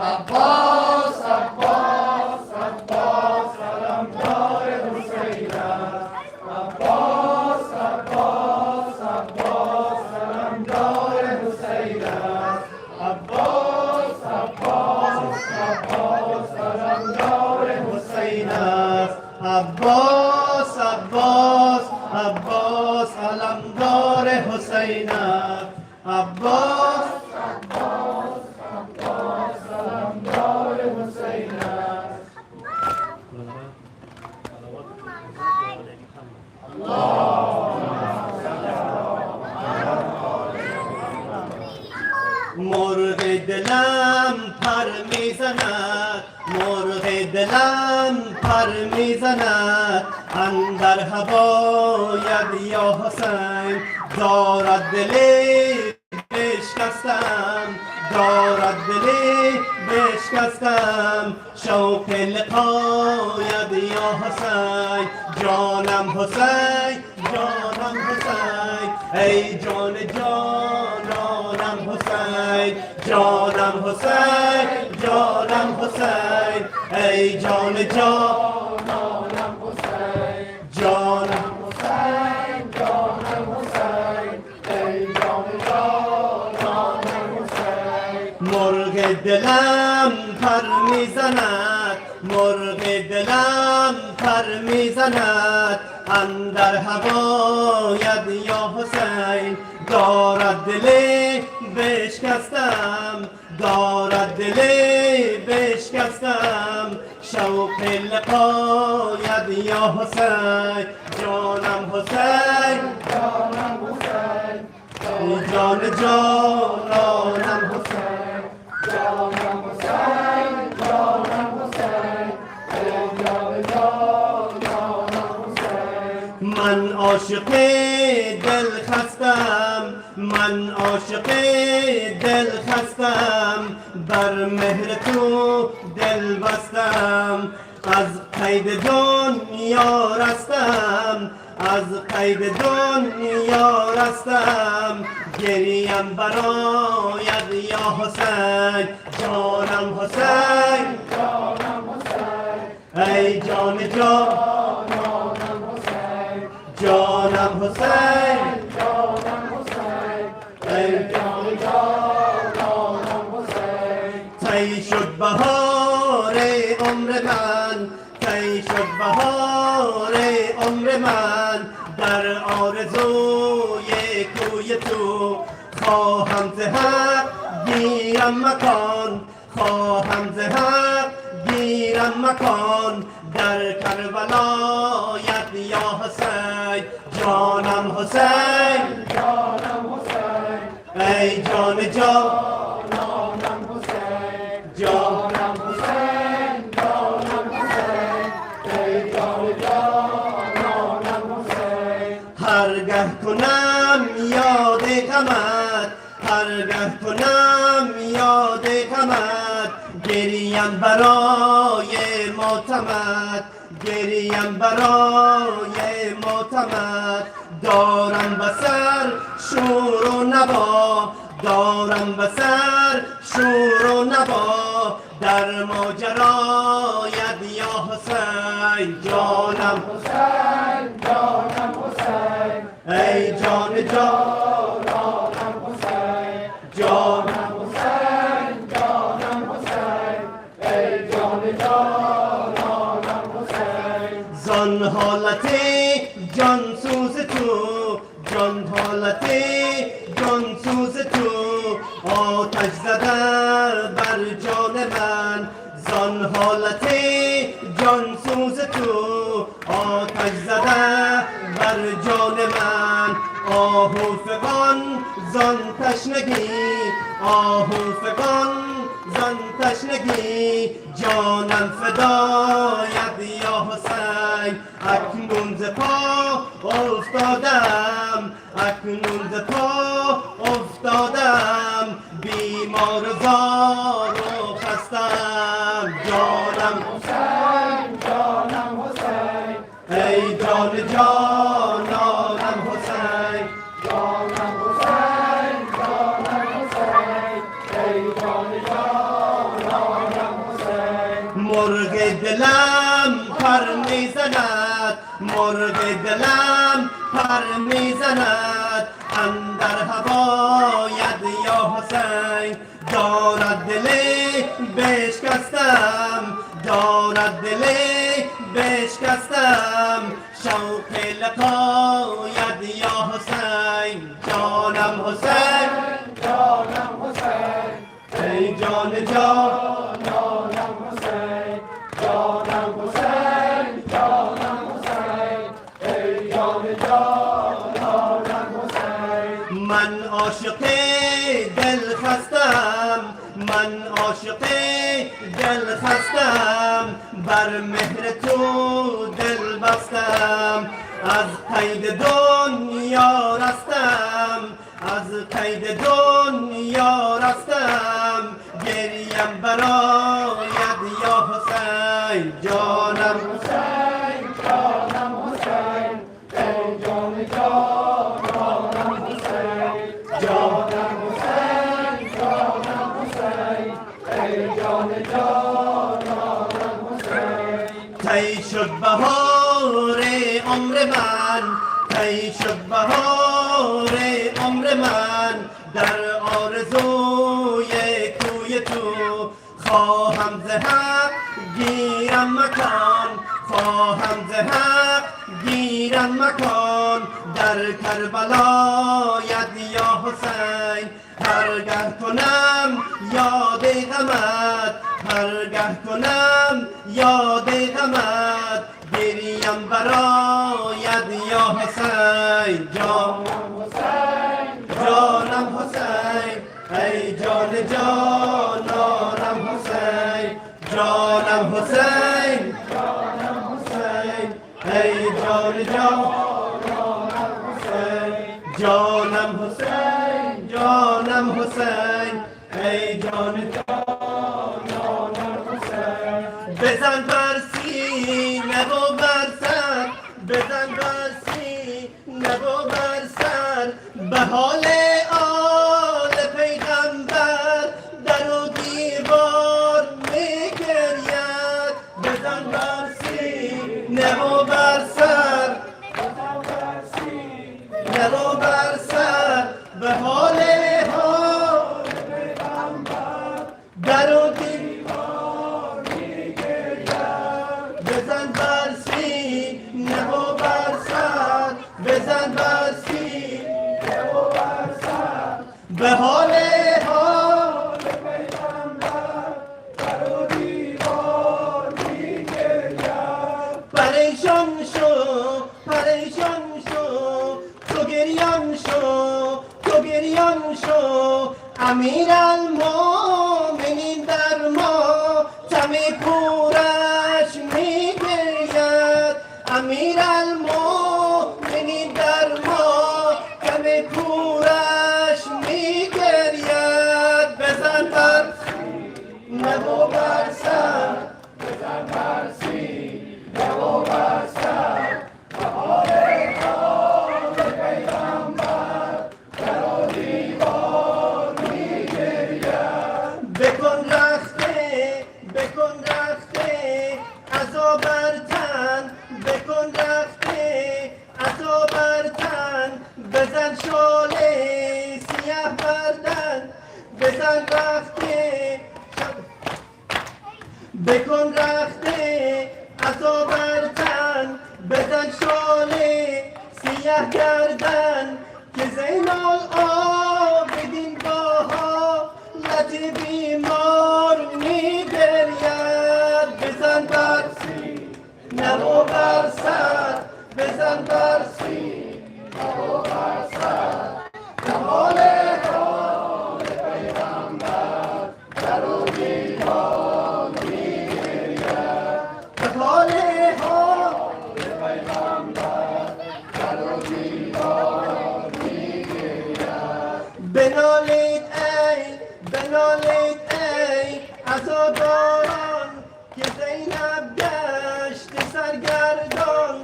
عباس عباس عباس علمدار حسین است عباس عباس عباس علمدار حسین است عباس عباس عباس علمدار حسین است عباس عباس عباس علمدار حسین است عباس عباس عباس علمدار حسین است مرغ دلم پر میزند مرغ دلم پر میزند اندر هوایت یا حسین دارد دلی بشکستم دارد دلی بشکستم شوق لقایت یا حسین جانم حسین جانم حسین ای جان جانم حسین جانم حسین جانم حسین ای جان جانم حسین جانم حسین جانم حسین ای جان جانم حسین مرغ دلم پر میزند مرغ دلم پر میزند اندر هوایت یا حسین دارد دلی بشکستم دارد دلی بشکستم شوق لقایت یا حسین جانم حسین جانم حسین جان جانم حسین جانم حسین جانم حسین جان جانم حسین من عاشق دل خستم من عاشق دل خستم بر مهر تو دل بستم از قید دنیا رستم از قید دنیا رستم گریم برایت یا حسین جانم حسین جانم حسین ای جان جانم حسین جانم حسین جانم حسین ای جان جانم حسین تی شد بهار عمر من تی شد بهار عمر من خواهم ز حق گیرم مکان خواهم ز حق گیرم مکان در کربلایت یا حسین جانم حسین ای جان جانم حسین جانم حسین ای جان جانم حسین هرگه کنم یاد غمت هرگه کنم یاد غمت گریم برای ماتمت گریم برای ماتمت دارم بسر شور و نوا دارم بسر شور و نوا در ماجرایت یا حسین جانم حسین ای جان جانم حسین جانم حسین ای جان جانم حسین زان حالت جان سوز تو جان حالت جان سوز تو آتش زده بر جان من زان حالت جان سوز تو آتش زده بر جان من آهو فغان زان تشنگی آهو فغان زان تشنگی جانم فدایت یا حسین اکنون ز پا افتادم اکنون ز پا افتادم بیمار و زار و خستم جانم حسین ای جان جانانم حسین جانم حسین ای جان جانانم حسین مرغ دلم پر میزند مرغ دلم پر میزند اندر هوایت یا حسین دارد دل بشکستم دارد دل بشکستم شوق لقایت یا حسین جانم حسین ای جان جانانم حسین جانم حسین ای جان جانانم حسین من عاشق دل خستم من عاشق دل خستم بر مهر تو دل بستم از قید دنیا رستم از قید دنیا رستم گریم برایت یا حسین جانم حسین ای جان جانم حسین جانم حسین ای جان جانم حسین تی شد بهار عمر من تی شد بهار عمر من در آرزوی کوی تو خواهم ز حق گیرم مکان خواهم ز حق گیرم مکان در کربلایت یا حسین هرگه کنم یاد غمت هرگه کنم یاد غمت گریم برایت یا حسین جانم حسین ای جان جانانم حسین جانم حسین ای جان جانانم حسین جانم حسین حسین ای جان جانانم حسین بزن بر سینه و بر سر بزن بر سینه و بر سر به حال آل پیغمبر در و دیوار میگرید بزن بر سینه و بر سر نه و بر سر به حال پیغمبر در و دیوار میگرید بزن بر سینه و بر سر بزن بر سینه و بر سر به حال پیغمبر در و دیوار می‌گرید. پریشان شو تو گریان شو امیرالمومنین در ماتم کورش می‌گرید. امیرالمومنین در ماتم کورش می‌گرید. بزن بر نمو بر سر، بزن بر سین نمو بر سر. به حال پیغمبر در و دیوار می‌گرید. بکن رخته عزا بر تن، بکن رخته عزا بر تن. بزن شاله سیاه بردن، بزن رخته بکن رخته عزا بر تن. بزن شاله سیاه گردن که زین العابدین با حالت بیمار می‌گرید. بزن بر سین نمو بر سر، بزن بر سین نمو بر سر. به حال پیغمبر در و دیوار می‌گرید. به حال پیغمبر در و دیوار می‌گرید. بنالید ای عزاداران که زینب گشت سرگردان.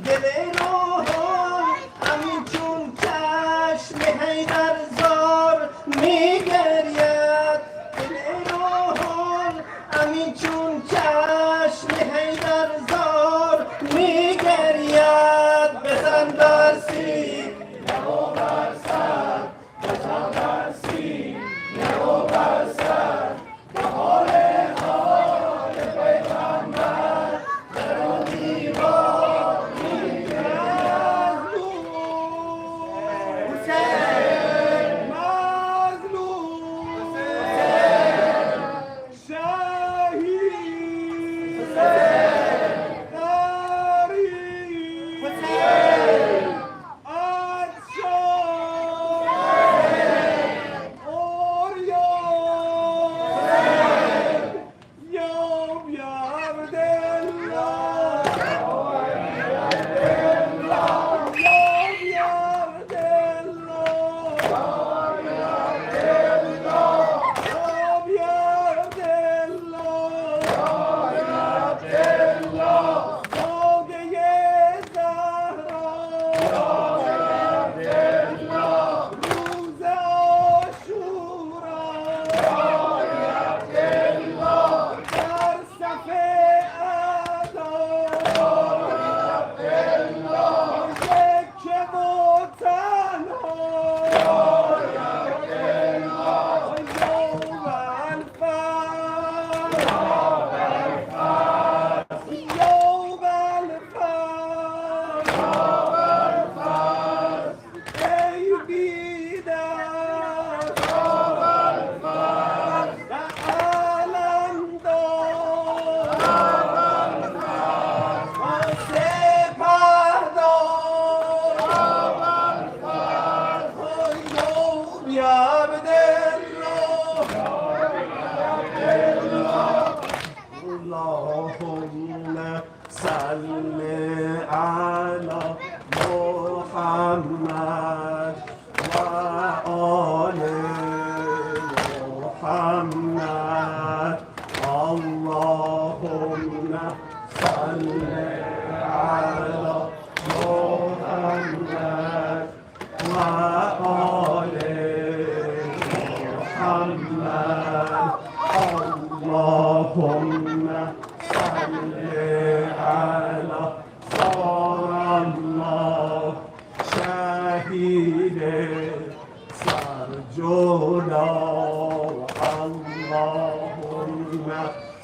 دل روحان همین چون چشم حیدر زار می‌گرید. دل روحان همین چون چشم حیدر زار می‌گرید. بزن بر سین نمو بر سر، بزن بر سین نمو بر سر. به حال پیغمبر در و دیوار می‌گرید. حسین مظلوم، شهید، غریب، اللهم صل على محمد وآل محمد. اللهم صل على محمد وآل محمد. اللهم صل على الله شهید سرجودا. اللهم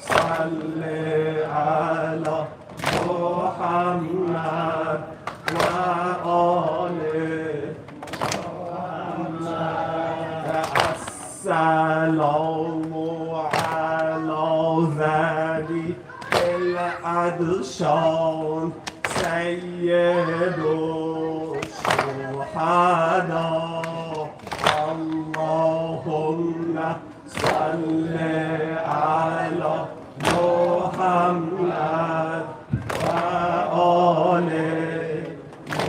صل على محمد وآل محمد. سلام على ذی العدشان سید الشهداء اللهم صل على محمد و آل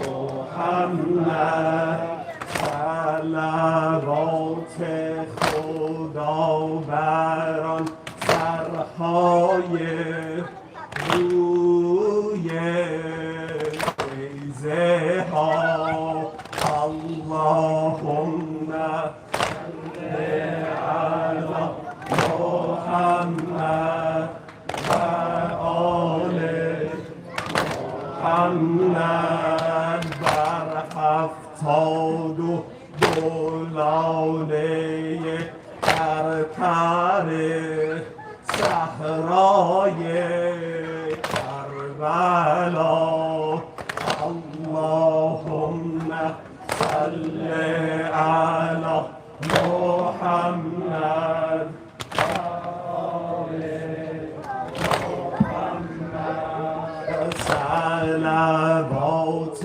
محمد صلوات خدا بر آن سرهای روی بیضه ها اللهم صل علی محمد و آل محمد بر هفتاد و دولانه برتر صحرای کربلا اللهم صل علی محمد صلوات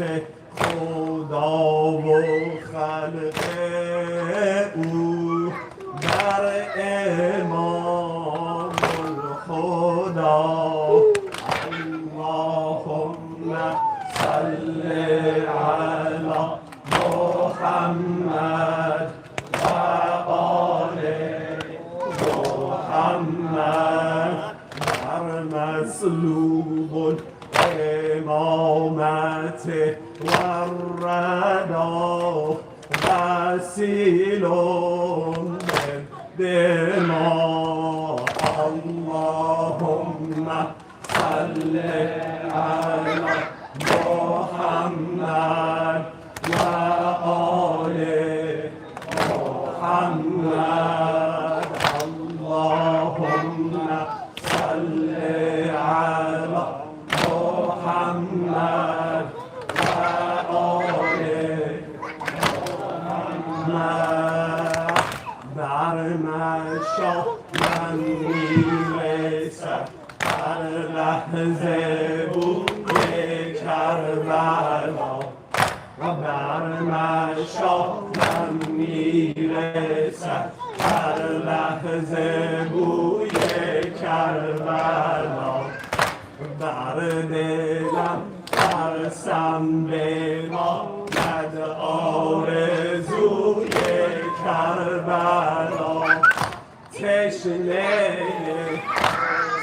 خدا و خلق او بر امام الخدا اللهم صل علی محمد و آل محمد بر مصلوب الامامت و الردا غسیل بالدماء اللهم صل علی محمد و آل محمد اللهم صل علی محمد و آل محمد بر مشا من میرسد هر لحظه بوی کربلا و بر مشا من میرسد هر لحظه بوی کربلا بر دلم ترسم بماند آرزوی کربلا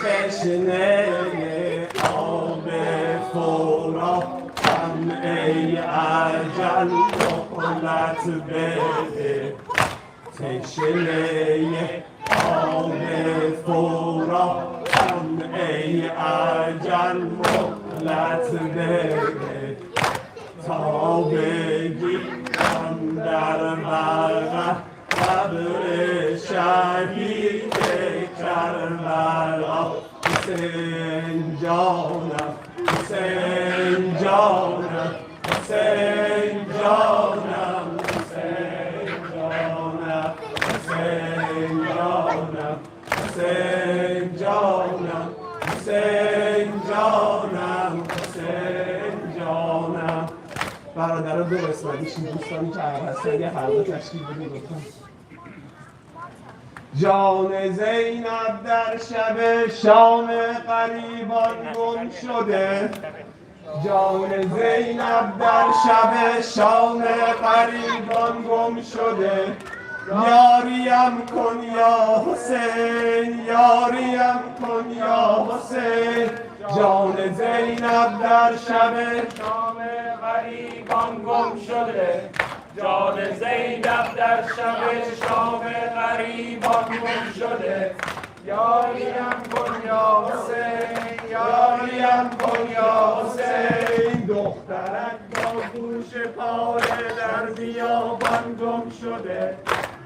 تشنه آب فراتم ای اجل مهلت بده تشنه آب فراتم ای اجل مهلت بده تا بگیرم در بغل قبر شهید کربلا حسین جانم حسین جانم حسین جانم حسین جانم حسین جانم حسین جانم حسین جانم حسین جانم برادر دو قسمتیش دوستانی که عرب هستن یه حلقه تشکیل بدید لطفا جان زینب در شب شام غریبان گم شده جان زینب در شب شام غریبان گم شده یاریم کن یا حسین یاریم کن یا حسین جان زینب در شب شام غریبان گم شده جان زینب در شب شام غریبان گم شده یاریم کن یا حسین یاریم کن یا حسین دخترک با گوش پاره در بیابان گم شده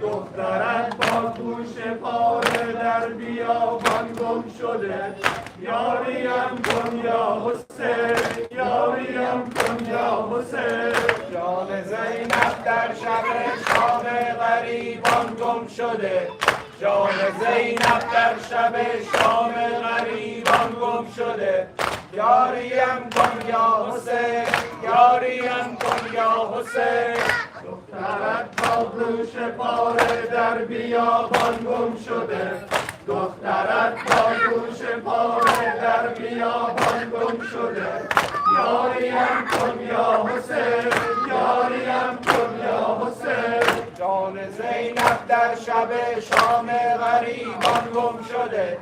دخترک با گوش پاره در بیابان گم شده یاریم کن یا حسین یاریم کن یا حسین جان زینب در شب شام غریبان گم شده جان زینب در شب شام غریبان گم شده یاریم کن یا حسین یاریم کن یا حسین دخترت با گوش پاره در بیابان گم شده دخترت با گوش پاره در بیابان گم شده یاریم کن یا حسین یاریم کن یا حسین جان زینب در شب شام غریبان گم شده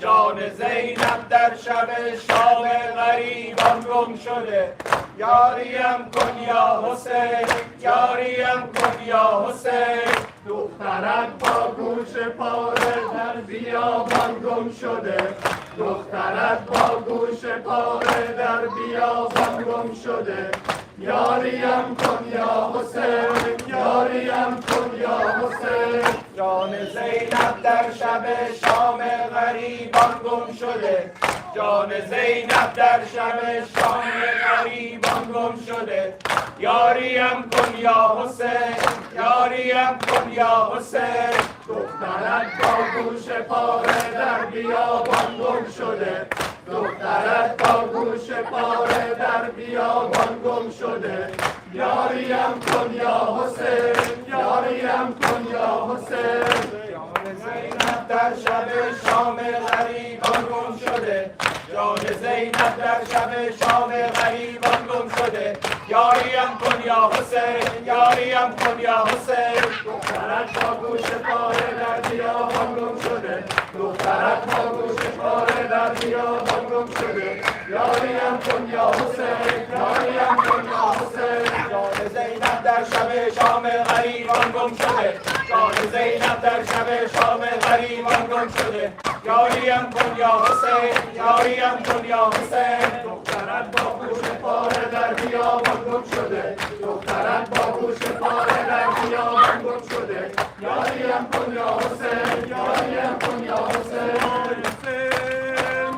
جان زینب در شب شام غریبان گم شده یاریم کن یا حسین یاریم کن یا حسین دخترک با گوش پاره در بیابان گم شده دخترک با گوش پاره در بیابان گم شده یاریم کن یا حسین یاریم کن یا حسین جان زینب در شب شام غریبان گم شده جان زینب در شب شام غریبان گم شده یاریم کن یا حسین یاریم کن یا حسین دخترک با گوش پاره در بیابان گم شده دخترک با گوش پاره در بیابان گم شده یاریم کن یا حسین یاریم کن یا حسین جان زینب در شب شام غریبان گم شده جان زینب در شب شام غریبان گم شده یاریم کن یا حسین یاریم کن یا حسین دخترک با گوش پاره در بیابان گم شده دخترک با گوش پاره در بیابان گم شده یاریم کن یا حسین یاریم کن یا حسین جان زینب در شب شام غریبان گم شده جان زینب در شب شام غریبان گم شده یاریم کن یا حسین یاریم کن یا حسین دخترک با گوش پاره در بیابان گم شده دخترک با گوش پاره در بیابان گم شده یاریم کن یا حسین یاریم کن یا حسین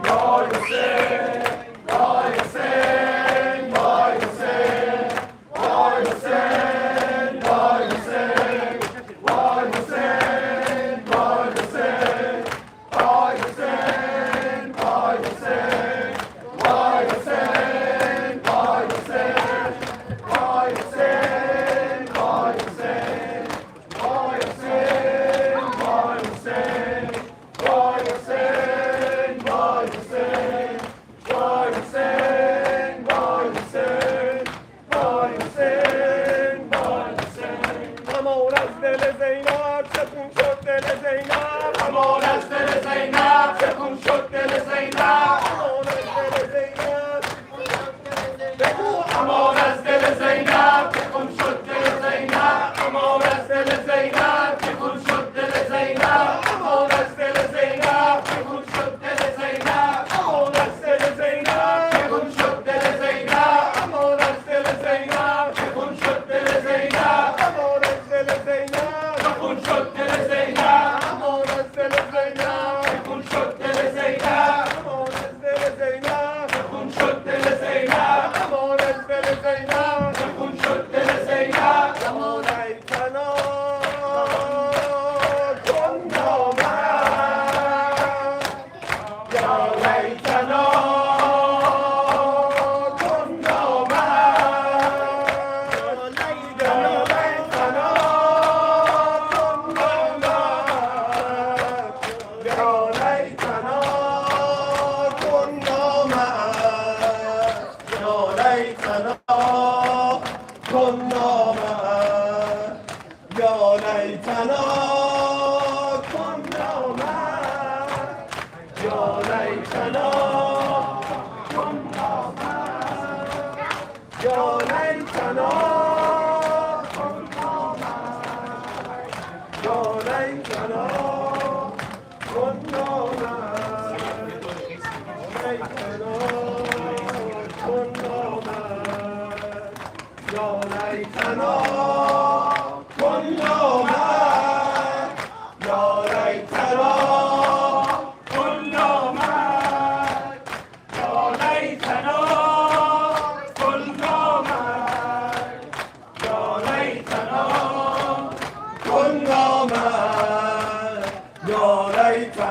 یا حسین یا حسین یا حسین یا حسین یا حسین یا حسین یا حسین یا حسین یا حسین یا حسین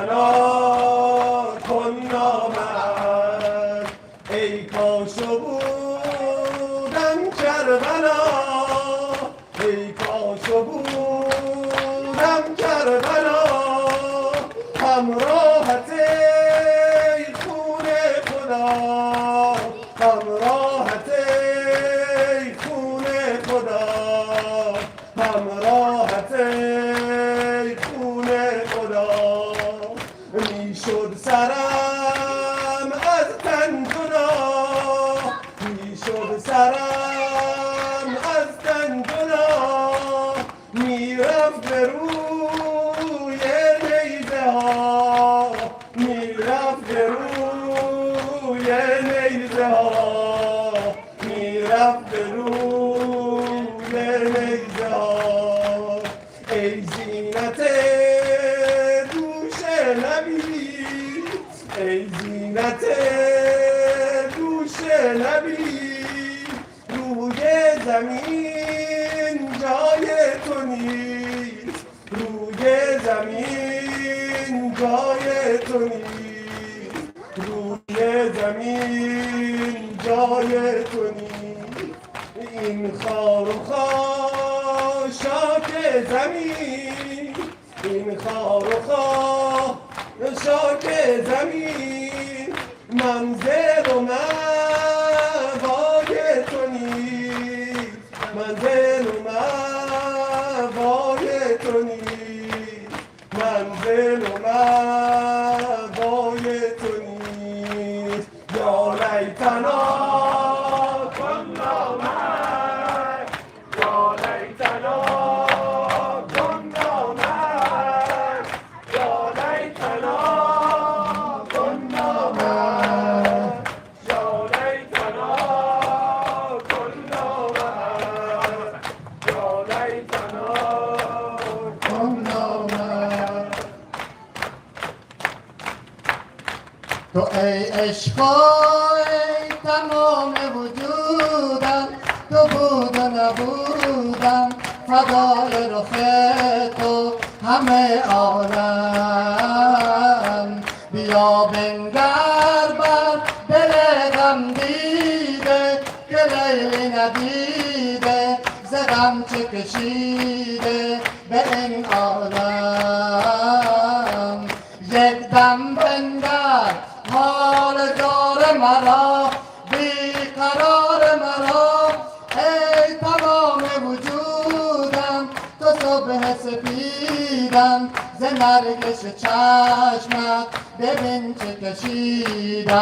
لیتنا کنا معک ای کاش بودم کربلا ای کاش بودم کربلا همراهت ای خون خدا همراهت ای خون خدا همراهت ای خون خدا میشد سرم از تن جدا میشد سرم از تن جدا میرفت به روی نیزه ها میرفت به روی نیزه ها میرفت به روی نیزه ها ای زینت دوش نبی ای زینت دوش نبی روی زمین جای تو نیست روی زمین جای تو نیست روی زمین جای تو نیست این خار و خاشاک زمین این خار و خاشاک زمین منزل و موای تو نیست منزل و موای تو نیست منزل و موای تو نیست یا لیتنا کنا معک یا لیتنا کنا معک یا لیتنا کنا معک یا لیتنا کنا معک یا لیتنا کنا معک تو ای عشق ای تمام وجودم تو بود و نبودم فدای رخ تو همه عالم بیا بنگر بر دل غم دیده که لیلی ندیده ز غم چه کشیده به این عالم یک دم بنگر حال دار مرا بیقرار مرا ای تمام وجودم تو صبح سپیدم ز نرگس چشمت ببین چه کشیدم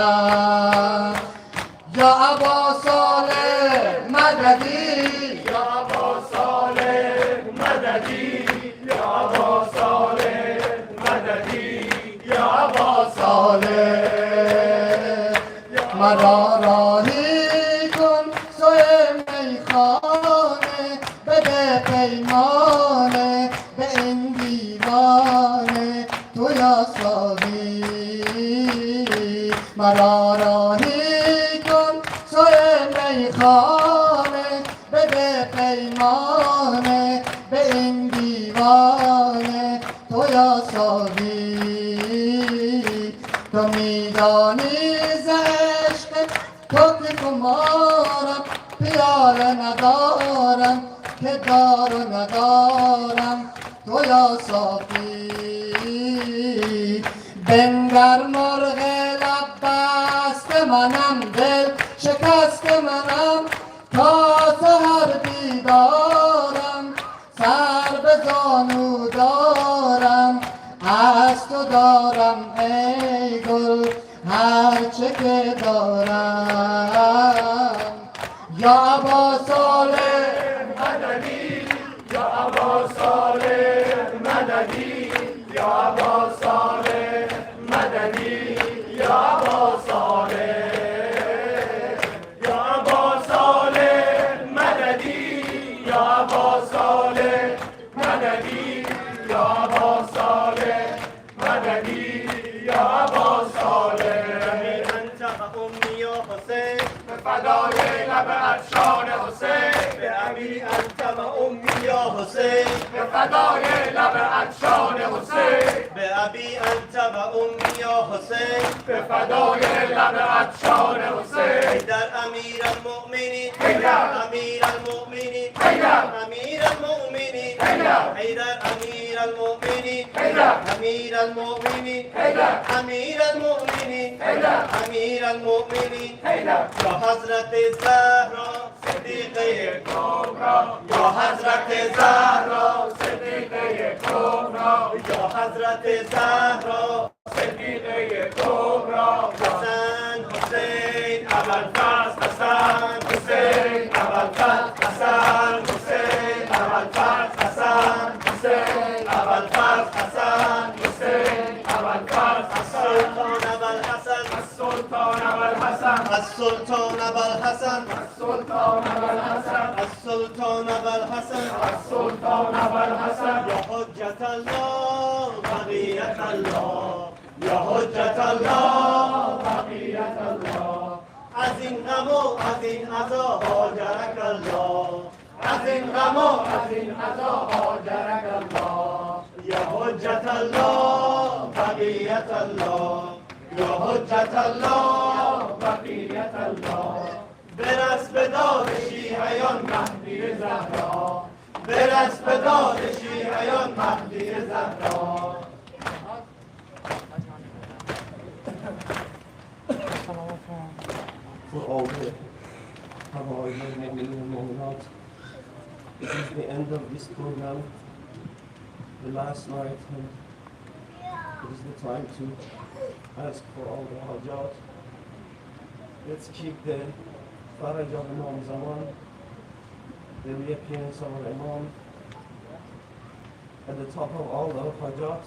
یا ابا صالح مددی یا ابا صالح مددی یا ابا صالح مددی یا ابا صالح مرا راهی کن سوی میخانه بده پیمانه به این دیوانه تو یا ساقی مرا راهی کن سوی میخانه بده پیمانه به این دیوانه تو یا ساقی تو میدانی ز عشق تو که کمارم پیاله ندارم که دار و ندارم تو یا صافی بنگر مرغ لب بست منم دل شکست منم تا سحر بیدارم سر به زانو دارم از تو دارم ای گل هر چه که دارم یا ابا صالح مددی یا ابا صالح مددی یا ابا صالح مددی یا ابا صالح یا ابا صالح مددی یا ابا صالح مددی یا ابا صالح مددی یا ابا صالح انت و امی یا حسین به فدای لب افشان حسین به ابی انت و امی یا حسین به فدای لب افشان حسین به ابی انت و امی یا حسین به فدای لب عطشان حسین در امیر المؤمنین حیدر امیر المؤمنین حیدر امیر المؤمنین حیدر حیدر امیر المؤمنین حیدر امیر المؤمنین حیدر امیر المؤمنین حیدر امیر المؤمنین حیدر یا حضرت زهرا صدیقه کبرا یا حضرت زهرا صدیقه کبرا یا حضرت زهرا صدیقه کبرا حسن حسین ابوالفضل حسن حسین ابوالفضل حسن حسین ابوالفضل حسن حسین ابوالفضل حسن حسین ابوالفضل السلطان ابوالحسن السلطان ابوالحسن السلطان ابوالحسن السلطان ابوالحسن السلطان ابوالحسن السلطان ابوالحسن یا حجت الله بقیت الله یا حجت الله بقیت الله از این غم و از این عزا هاجرک الله از این غم و از این عزا هاجرک الله یا حجت الله بقیت الله یا حجت الله بقیت الله برس به داد شیعیان مهدی زهرا برس به داد شیعیان مهدی زهرا For all the Mu'minat, this is the end of this program, the last night, and it is the time to ask for all the hajat. Let's keep the Faraj of Imam Zaman, the reappearance of our Imam, at the top of all the hajat.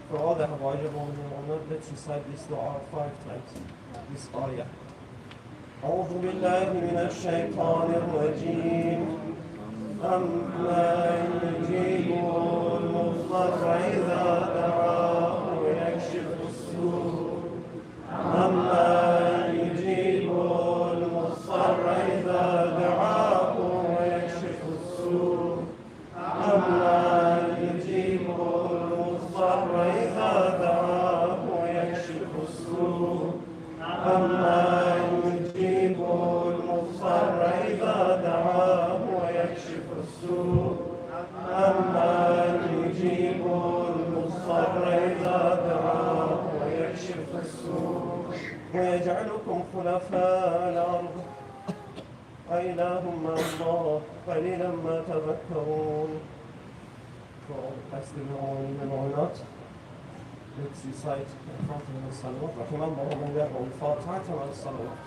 For all the Hawaii of Mu'minat, let's recite this dua 5 times, this ayah. أعوذ بالله من الشيطان الرجيم أمن يجيب المضطر إذا دعاه ويكشف السوء أمن يجيب المضطر إذا دعاه ويكشف السوء أمن يجيب المضطر إذا دعاه ويكشف السوء أمن يجيب المضطر إذا دعاه ويكشف السوء أمن يجيب المضطر إذا دعاه ويكشف السوء ويجعلكم خلفاء الأرض أإله مع الله قليلا ما تذكرون. For all the testimony and all that, let's recite Fatiha and Salawat. رحم الله من يقرأ الفاتحة والصلوات.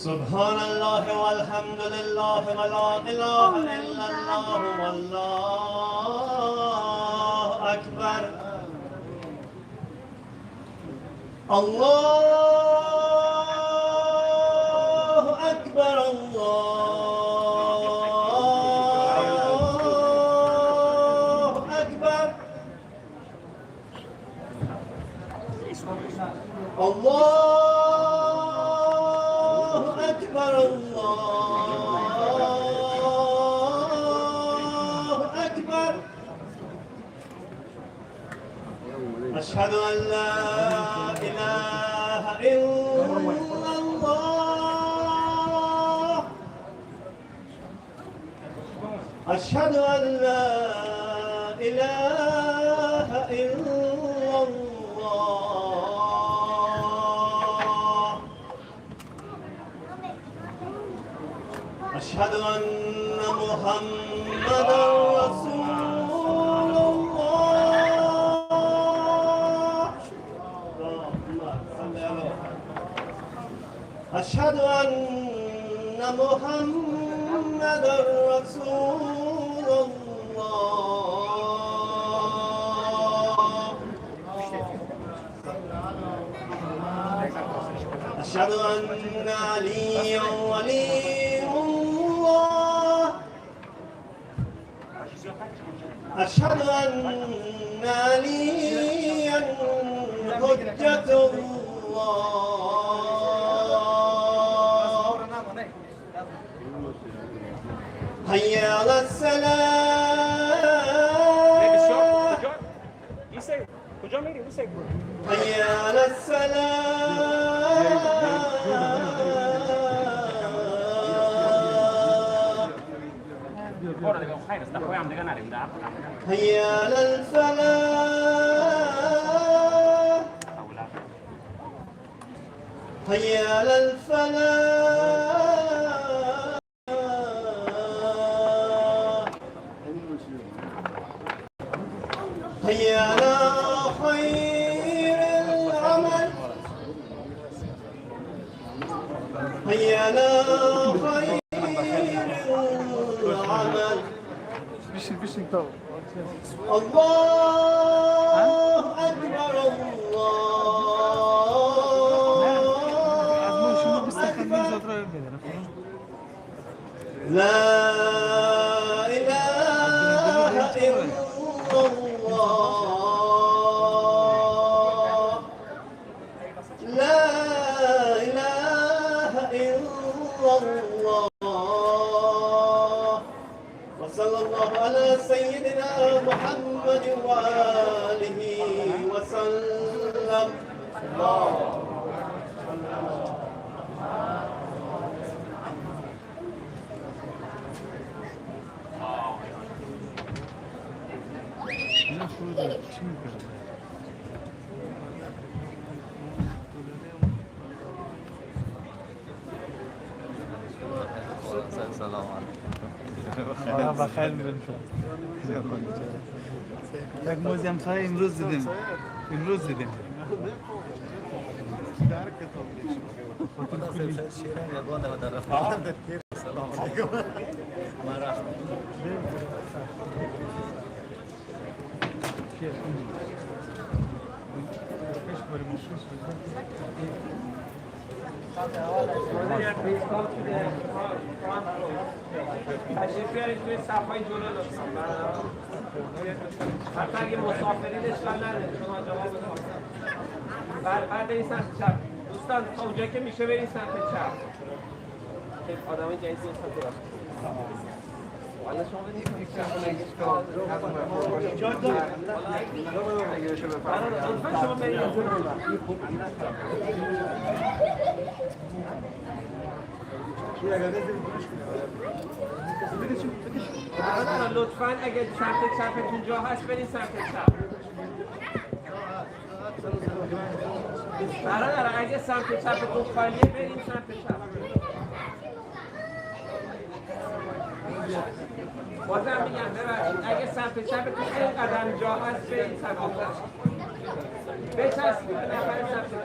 سبحان الله والحمد لله ولا إله إلا الله والله أكبر. الله أكبر الله أكبر. الله أكبر الله أكبر. أشهد أن لا إله إلا الله. أشهد أن لا إله إلا الله. أشهد أن محمدا رسول الله. أشهد أن محمدا رسول الله. أشهد أن عليا ولي الله أشهد أن عليا حجة الله حي على السلام حي على السلام حي على الفلاح حي على الفلاح حي على خير العمل حي على خير العمل الله أكبر الله أكبر لا إله إلا الله لا إله إلا الله وصلى الله على سيدنا محمد وآله وسلم سلام بخیر بنشون یک موزیم سای امروز دیدیم تشریف بیارید توی صفحای جلو لطفاً. حتی اگه مسافرین اشکال نداره شما جواب بدید. بعد این سمت چپ. دوستان تا اونجایی که میشه برید سمت چپ. آدمای جدید دوستان درست. حالا شما بدید لطفاً شما برید. لطفاً اگه سمت چپتون جا هست برید سمت چپ. برادر اگه سمت چپتون خالیه برید سمت چپ. بازم میگم ببخشید اگه سمت چپتون این قدم جا هست برید سمت چپ. بچسبید به نفر سمت چپ.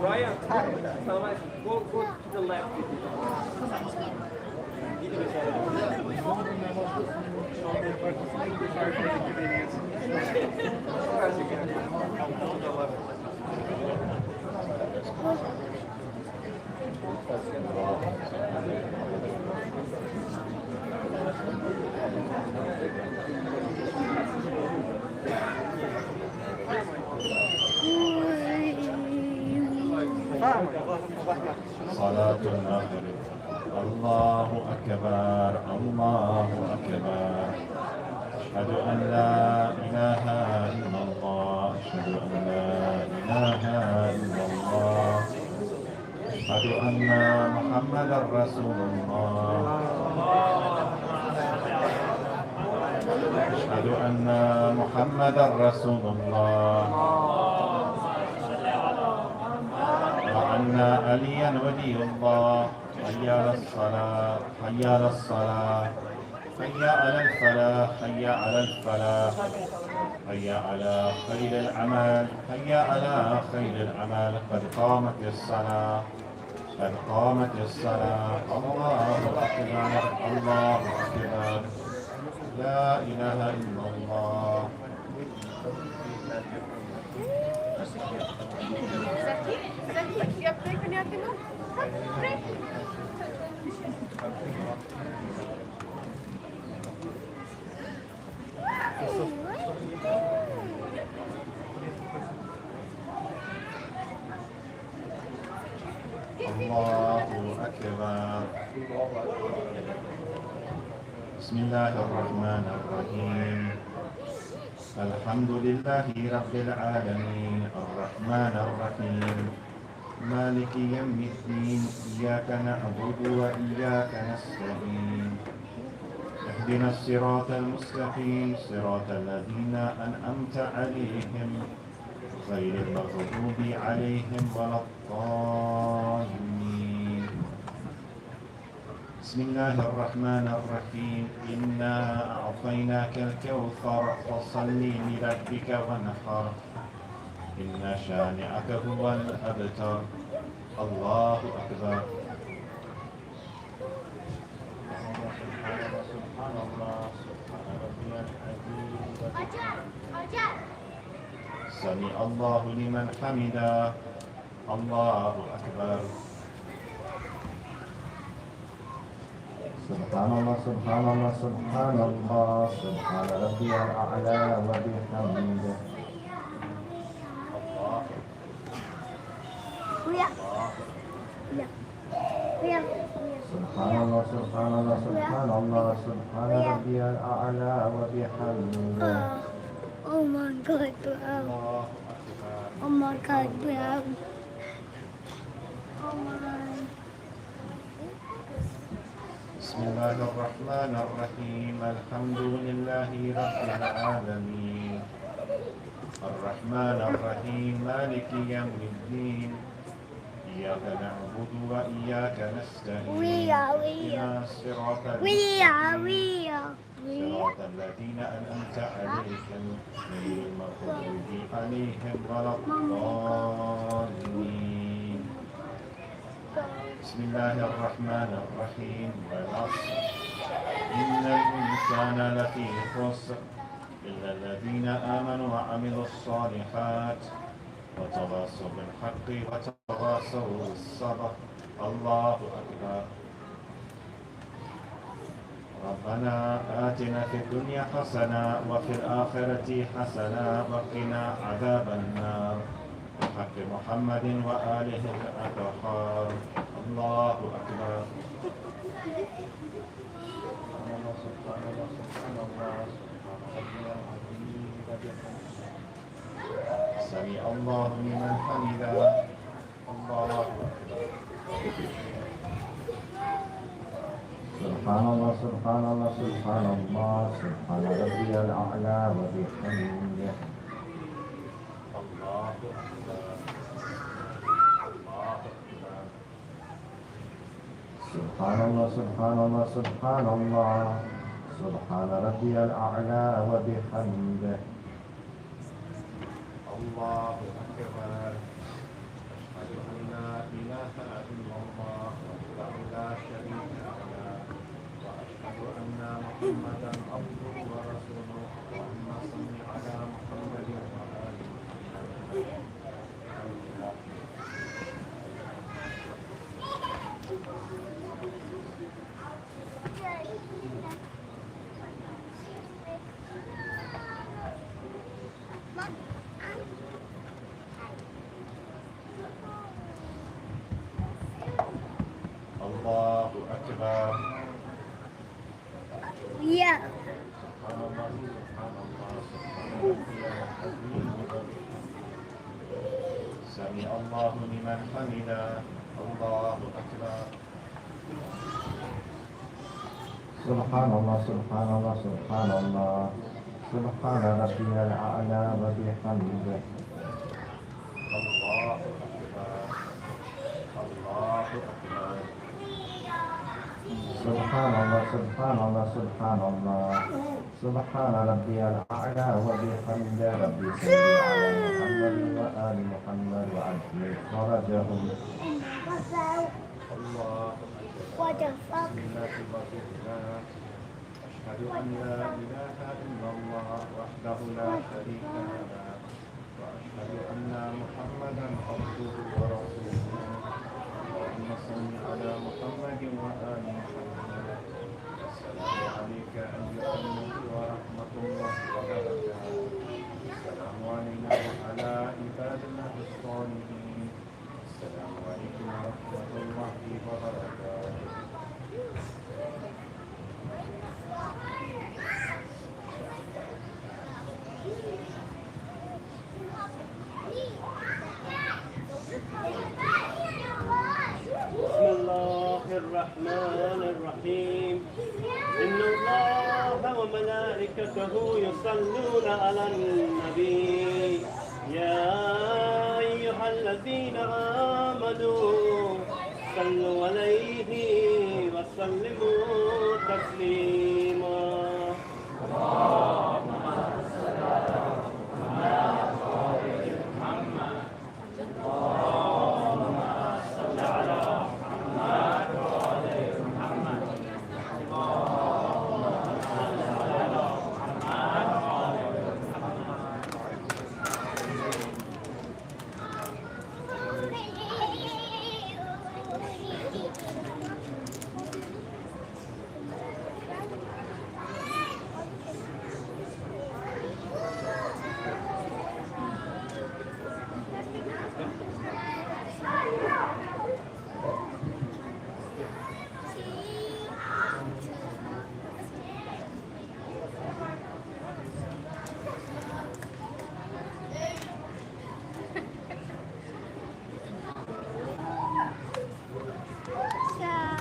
Ryan, go to the left. صلاة النهر الله أكبر الله أكبر أشهد أن لا إله إلا الله أشهد أن لا إله إلا الله أشهد أن محمدا رسول الله أشهد أن محمدا رسول الله وأن عليا ولي الله حي على الصلاة حي على الصلاة حي على الفلاح حي على الفلاح حي على خير العمل حي على خير العمل قد قامت الصلاة قد قامت الصلاة الله أكبر الله أكبر لا إله إلا الله الله أكبر بسم الله الرحمن الرحيم الحمد لله رب العالمين الرحمن الرحيم مالك يوم الدين إياك نعبد وإياك نستعين اهدنا الصراط المستقيم صراط الذين أنعمت عليهم غير المغضوب عليهم ولا الضالين بسم الله الرحمن الرحيم إنا أعطيناك الكوثر فصل لربك وانحر إن شانئك هو الأبتر الله أكبر سبحان الله سبحان ربي العظيم سمع الله لمن حمده الله أكبر سبحان الله سبحان الله سبحان الله سبحان ربي الأعلى وبحمده سبحان الله سبحان الله سبحان الله سبحان ربي الأعلى وبحمده Oh my God, bro. Oh my God, bro. Oh my. بسم الله الرحمن الرحيم الحمد لله رب العالمين الرحمن الرحيم مالك يوم الدين إياك نعبد وإياك نستعين اهدنا الصراط المستقيم صراط الذين أنعمت عليهم غير المغضوب عليهم ولا الضالين بسم الله الرحمن الرحيم والعصر إن الإنسان لفي خسر إلا الذين آمنوا وعملوا الصالحات وتواصوا بالحق وتواصوا بالصبر الله أكبر ربنا آتنا في الدنيا حسنة وفي الآخرة حسنة وقنا عذاب النار بحق محمد وآله الأطهار الله أكبر سبحان الله سبحان الله سمع الله لمن حمده الله أكبر سبحان الله سبحان الله سبحان الله سبحان ربي الأعلى وبحمده الله أكبر الله أكبر سبحان الله سبحان الله سبحان الله سبحان ربي الأعلى وبحمده الله أكبر أشهد أن لا إله إلا الله وحده لا شريك له وأشهد أن محمدا عبده ورسوله اللهم صل على محمد وآل محمد الله أكبر Yeah. سبحان الله سبحان الله سبحان ربي العظيم سمع الله لمن حمده الله أكبر سبحان الله سبحان الله سبحان الله سبحان ربي الأعلى وبحمده الله أكبر الله أكبر سبحان الله سبحان الله سبحان الله سبحان ربي الأعلى وبحمد ربي صل على محمد وآل محمد وأجمل فرجهم الله What the fuck? بسم الله الرحمن الرحيم أشهد أن لا إله إلا الله وحده لا شريك له وأشهد أن محمدا عبده ورسوله اللهم صل على محمد وآل محمد السلام عليك أيها النبي ورحمة الله وبركاته السلام علينا وعلى عباد الله الصالحين السلام عليكم ورحمة الله وبركاته بسم الله الرحمن الرحيم إن الله وملائكته يصلون على النبي يا أيها الذين آمنوا صلوا عليه وسلموا تسليما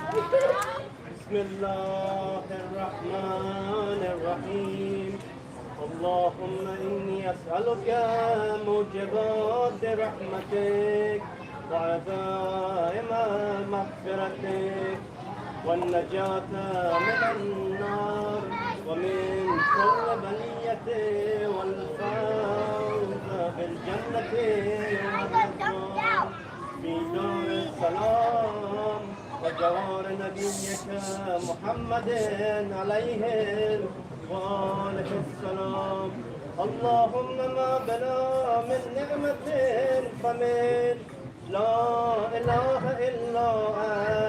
بسم الله الرحمن الرحيم اللهم إني أسألك موجبات رحمتك وعزائم مغفرتك والنجاة من النار ومن كل بلية والفوز بالجنة والرضوان في دار السلام وجوار نبيك محمد عليه وآله السلام اللهم ما بنا من نعمة فمن لا إله إلا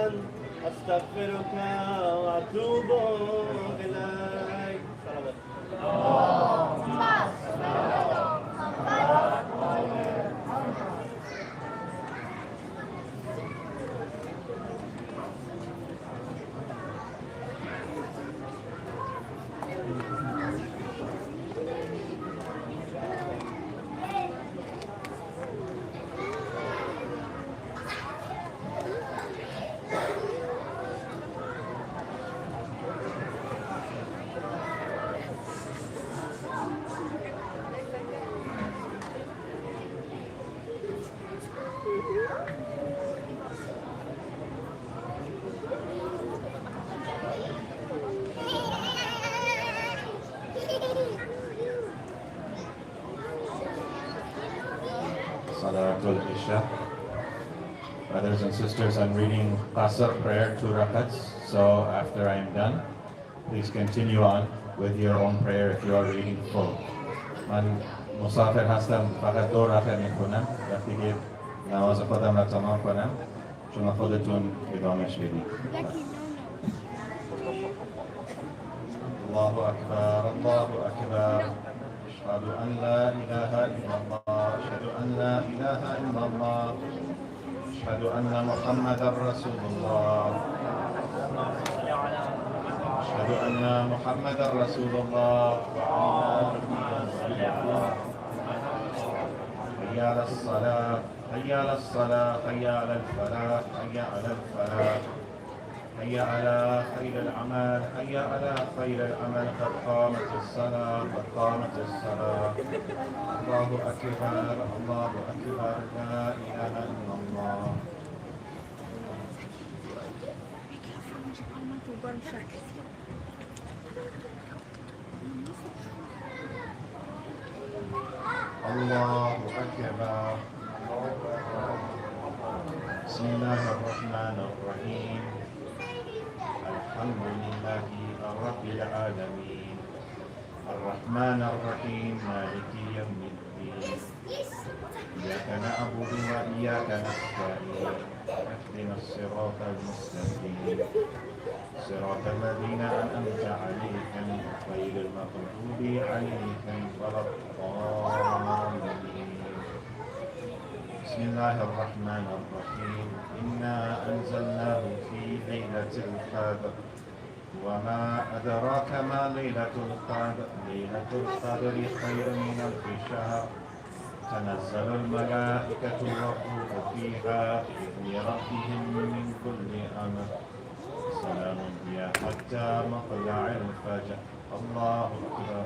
أنت أستغفرك وأتوب إليك Salatul Isha. Brothers and sisters, I'm reading Qasr prayer 2 rakats. So after I'm done, please continue on with your own prayer if you are reading full. من مسافر هستم فقط 2 رکعت میکنم. وقتی که نماز خودم را تمام کنم شما خودتون ادامهش بدید. الله أكبر الله أكبر أشهد أن لا إله إلا الله أشهد أن لا إله إلا الله أشهد أن محمدا رسول الله أشهد أن محمدا رسول الله حي على الصلاة حي على الصلاة حي على الفلاح حي على الفلاح حي على خير العمل حي على خير العمل قد قامت الصلاة قد قامت الصلاة الله أكبر الله أكبر لا إله إلا الله الله أكبر. بسم الله الرحمن الرحيم. الحمد لله رب العالمين الرحمن الرحيم مالك يوم الدين إياك نعبد وإياك نستعين اهدنا الصراط المستقيم صراط الذين أنعمت عليهم غير المغضوب عليهم ولا الضالين. بسم الله الرحمن الرحيم. إنا أنزلناه في ليلة القدر وما أدراك ما ليلة القدر ليلة القدر خير من ألف شهر تنزل الملائكة والروح فيها بإذن ربهم من كل أمر سلام هي حتى مطلع الفجر. الله أكبر.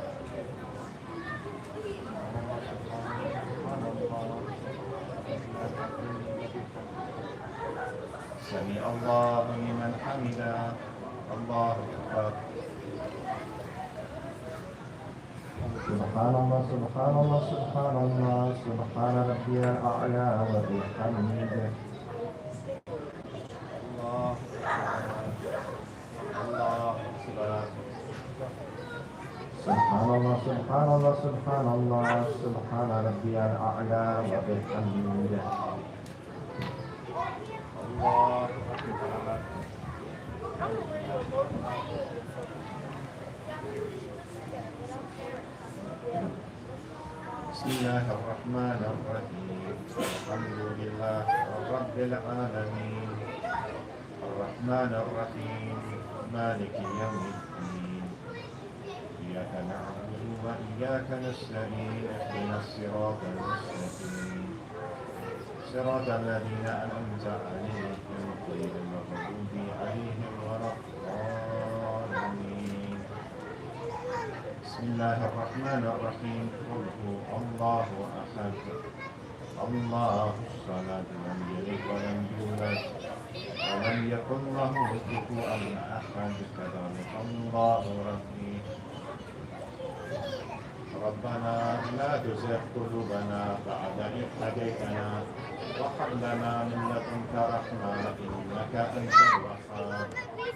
سمع الله لمن حمده. الله أكبر. سبحان الله سبحان الله سبحان الله سبحان ربي الأعلى وبحمده. الله الله أكبر. سبحان الله سبحان الله سبحان الله سبحان ربي الأعلى وبحمده. الله أكبر. بسم الله الرحمن الرحيم. الحمد لله رب العالمين الرحمن الرحيم مالك يوم الدين إياك نعبد وإياك نستعين اهدنا الصراط المستقيم صراط الذين أنعمت عليهم غير المغضوب عليهم ولا الضالين. بسم الله الرحمن الرحيم. قل هو الله أحد الله الصمد لم يلد ولم يولد ولم يكن له كفوا أحد كذلك الله ربي. ربنا لا تزغ قلوبنا بعد إذ هديتنا وهب لنا من لدنك رحمة إنك أنت الوهاب.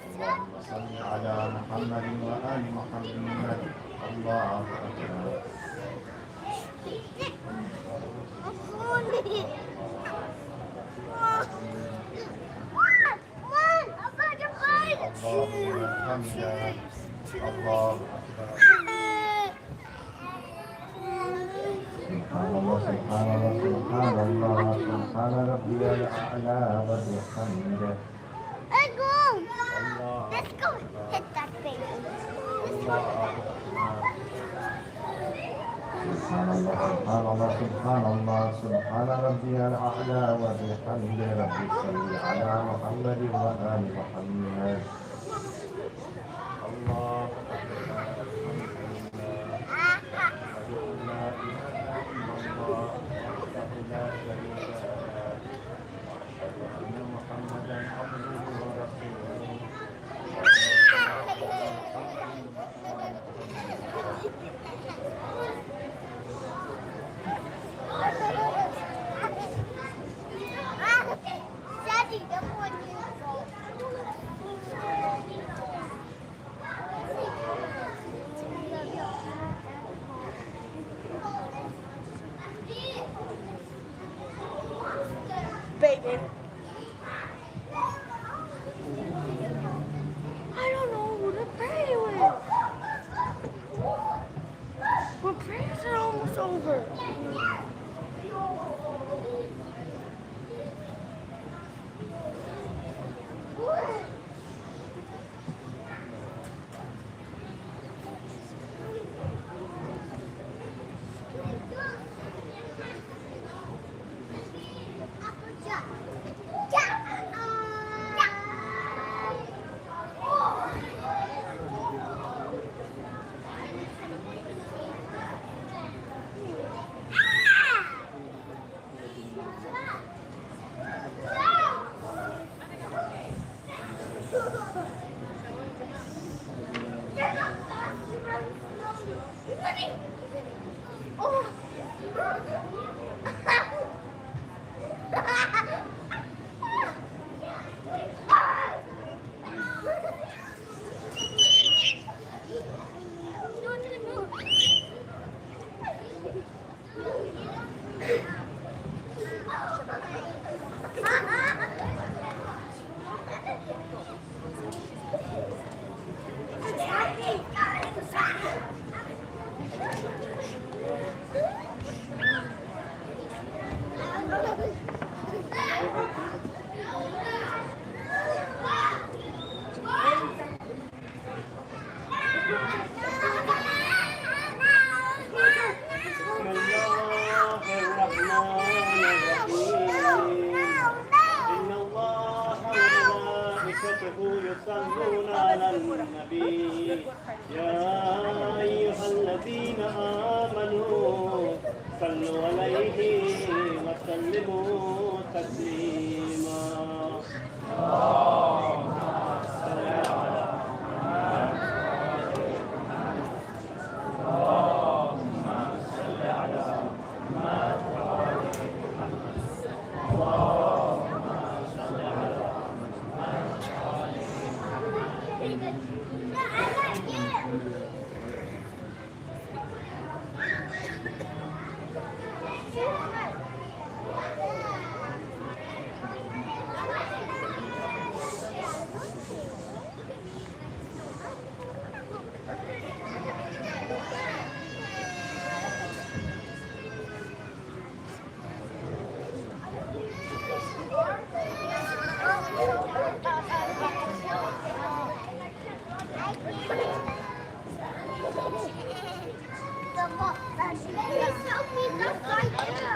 اللهم صل على محمد وآل محمد. الله أكبر. الله لمن حمده. الله أكبر. سبحان الله سبحان الله سبحان الله سبحان ربي الأعلى وبحمده. Let's go. الله Let's go. Hit that thing. الله أكبر. سبحان الله سبحان الله سبحان الله سبحان ربي الأعلى وبحمده. رب صل على محمد وآل محمد. الله أكبر. لا إله إلا الله وحده لا شريك له وأشهد أن محمدا عبده ورسوله. Daddy, don't want to go. Baby. I don't know who to pray with. Our prayers are almost over. وملائكته يصلون على النبي يا أيها الذين آمنوا صلوا عليه وسلموا تسليما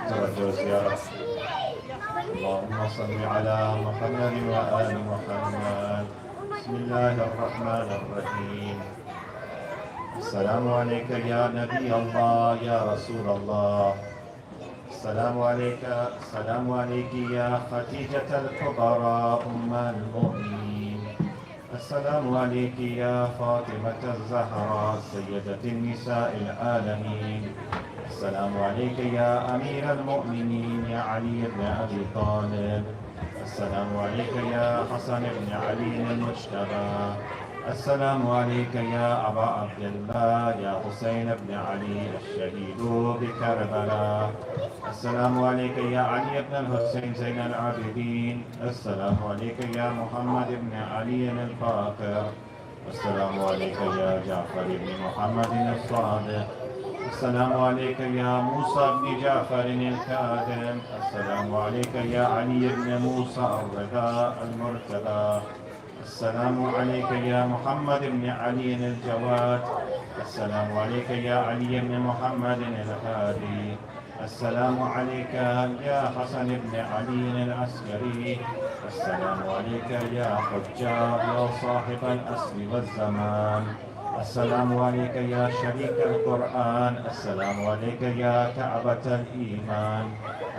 توجه زيارة. اللهم صل على محمد وآل محمد. بسم الله الرحمن الرحيم. السلام عليك يا نبي الله يا رسول الله. السلام عليك يا خديجة الكبرى أم المؤمنين. السلام عليك يا فاطمة الزهراء سيدة النساء العالمين. السلام عليك يا أمير المؤمنين يا علي بن أبي طالب. السلام عليك يا حسن بن علي المجتبى. السلام عليك يا أبا عبد الله يا حسين بن علي الشهيد بكربلاء. السلام عليك يا علي بن الحسين زين العابدين. السلام عليك يا محمد بن علي الباقر. السلام عليك يا جعفر بن محمد الصادق. السلام عليك يا موسى بن جعفر الكاظم. السلام عليك يا علي بن موسى الرضا المرتضى. السلام عليك يا محمد بن علي الجواد. السلام عليك يا علي بن محمد الهادي. السلام عليك يا حسن بن علي العسكري. السلام عليك يا حجار يا صاحب الأسر والزمان. السلام عليك يا شريك القرآن. السلام عليك يا كعبة الإيمان.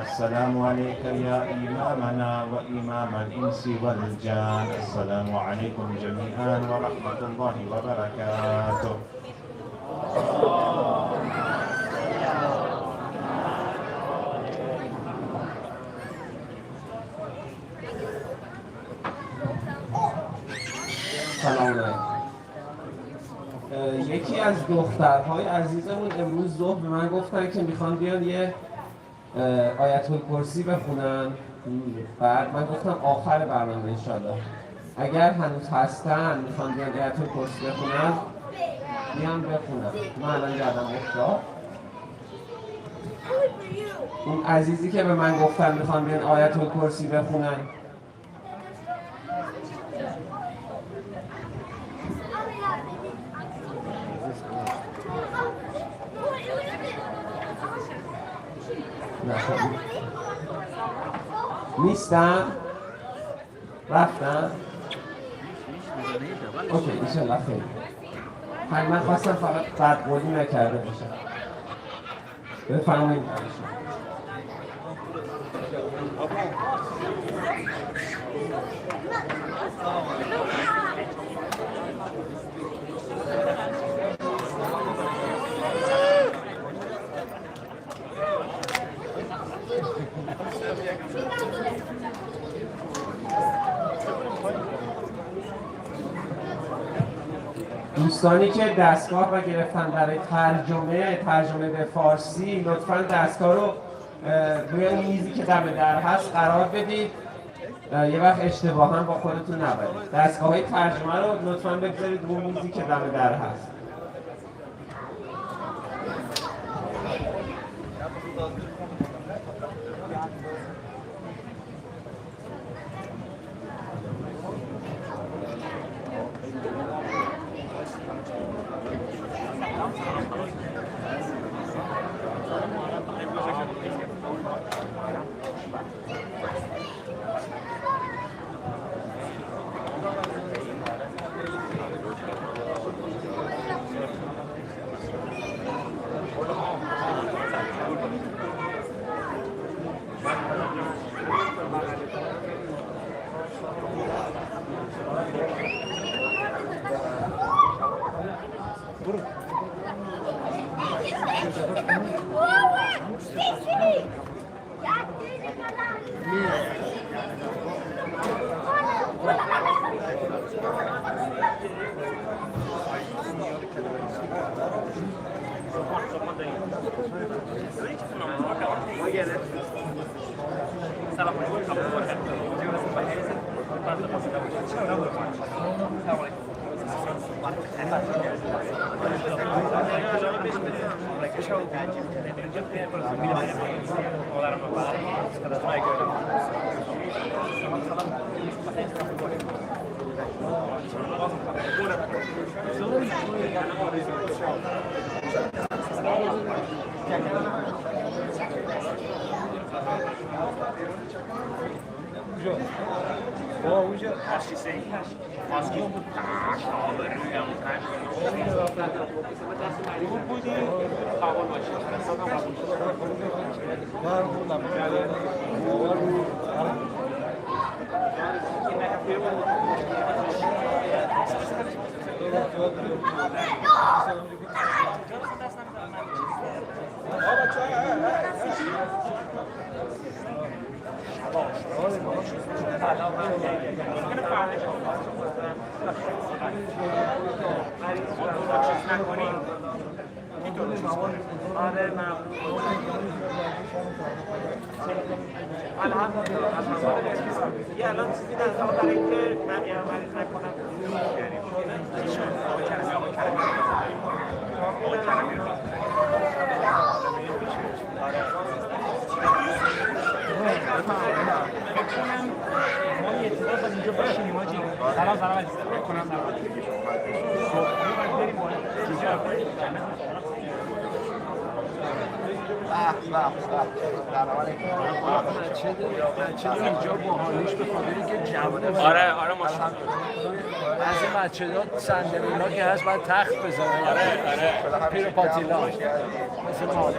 السلام عليك يا إمامنا وإمام الإنس والجان. السلام عليكم جميعا ورحمة الله وبركاته. سلام علیکم. یکی از دخترهای عزیزمون امروز ظهر به من گفتن که میخوان بیان یه آیت الکرسی بخونن. بعد من گفتم آخر برنامه انشالله اگر هنوز هستن میخوان بیان آیت الکرسی بخونن بیان بخونن. من الان یادم افتاد اون عزیزی که به من گفتن میخوان بیان آیت الکرسی بخونن نیستن؟ رفتن؟ اوکی ایشالله خیلی. من خواستم فقط بدقولی نکرده باشم. بفرمایید. دوستانی که دستگاه را گرفتن برای ترجمه به فارسی لطفاً دستگاه رو روی اون میزی که دم در هست قرار بدید. یه وقت اشتباها با خودتون نبرید. دستگاه های ترجمه رو لطفاً بگذارید روی میزی که دم در هست. آره ماشاءالله از این بچه‌ها صندلی‌ها که هست باید تخت بذارن آره پیر پاتیلا مثل ما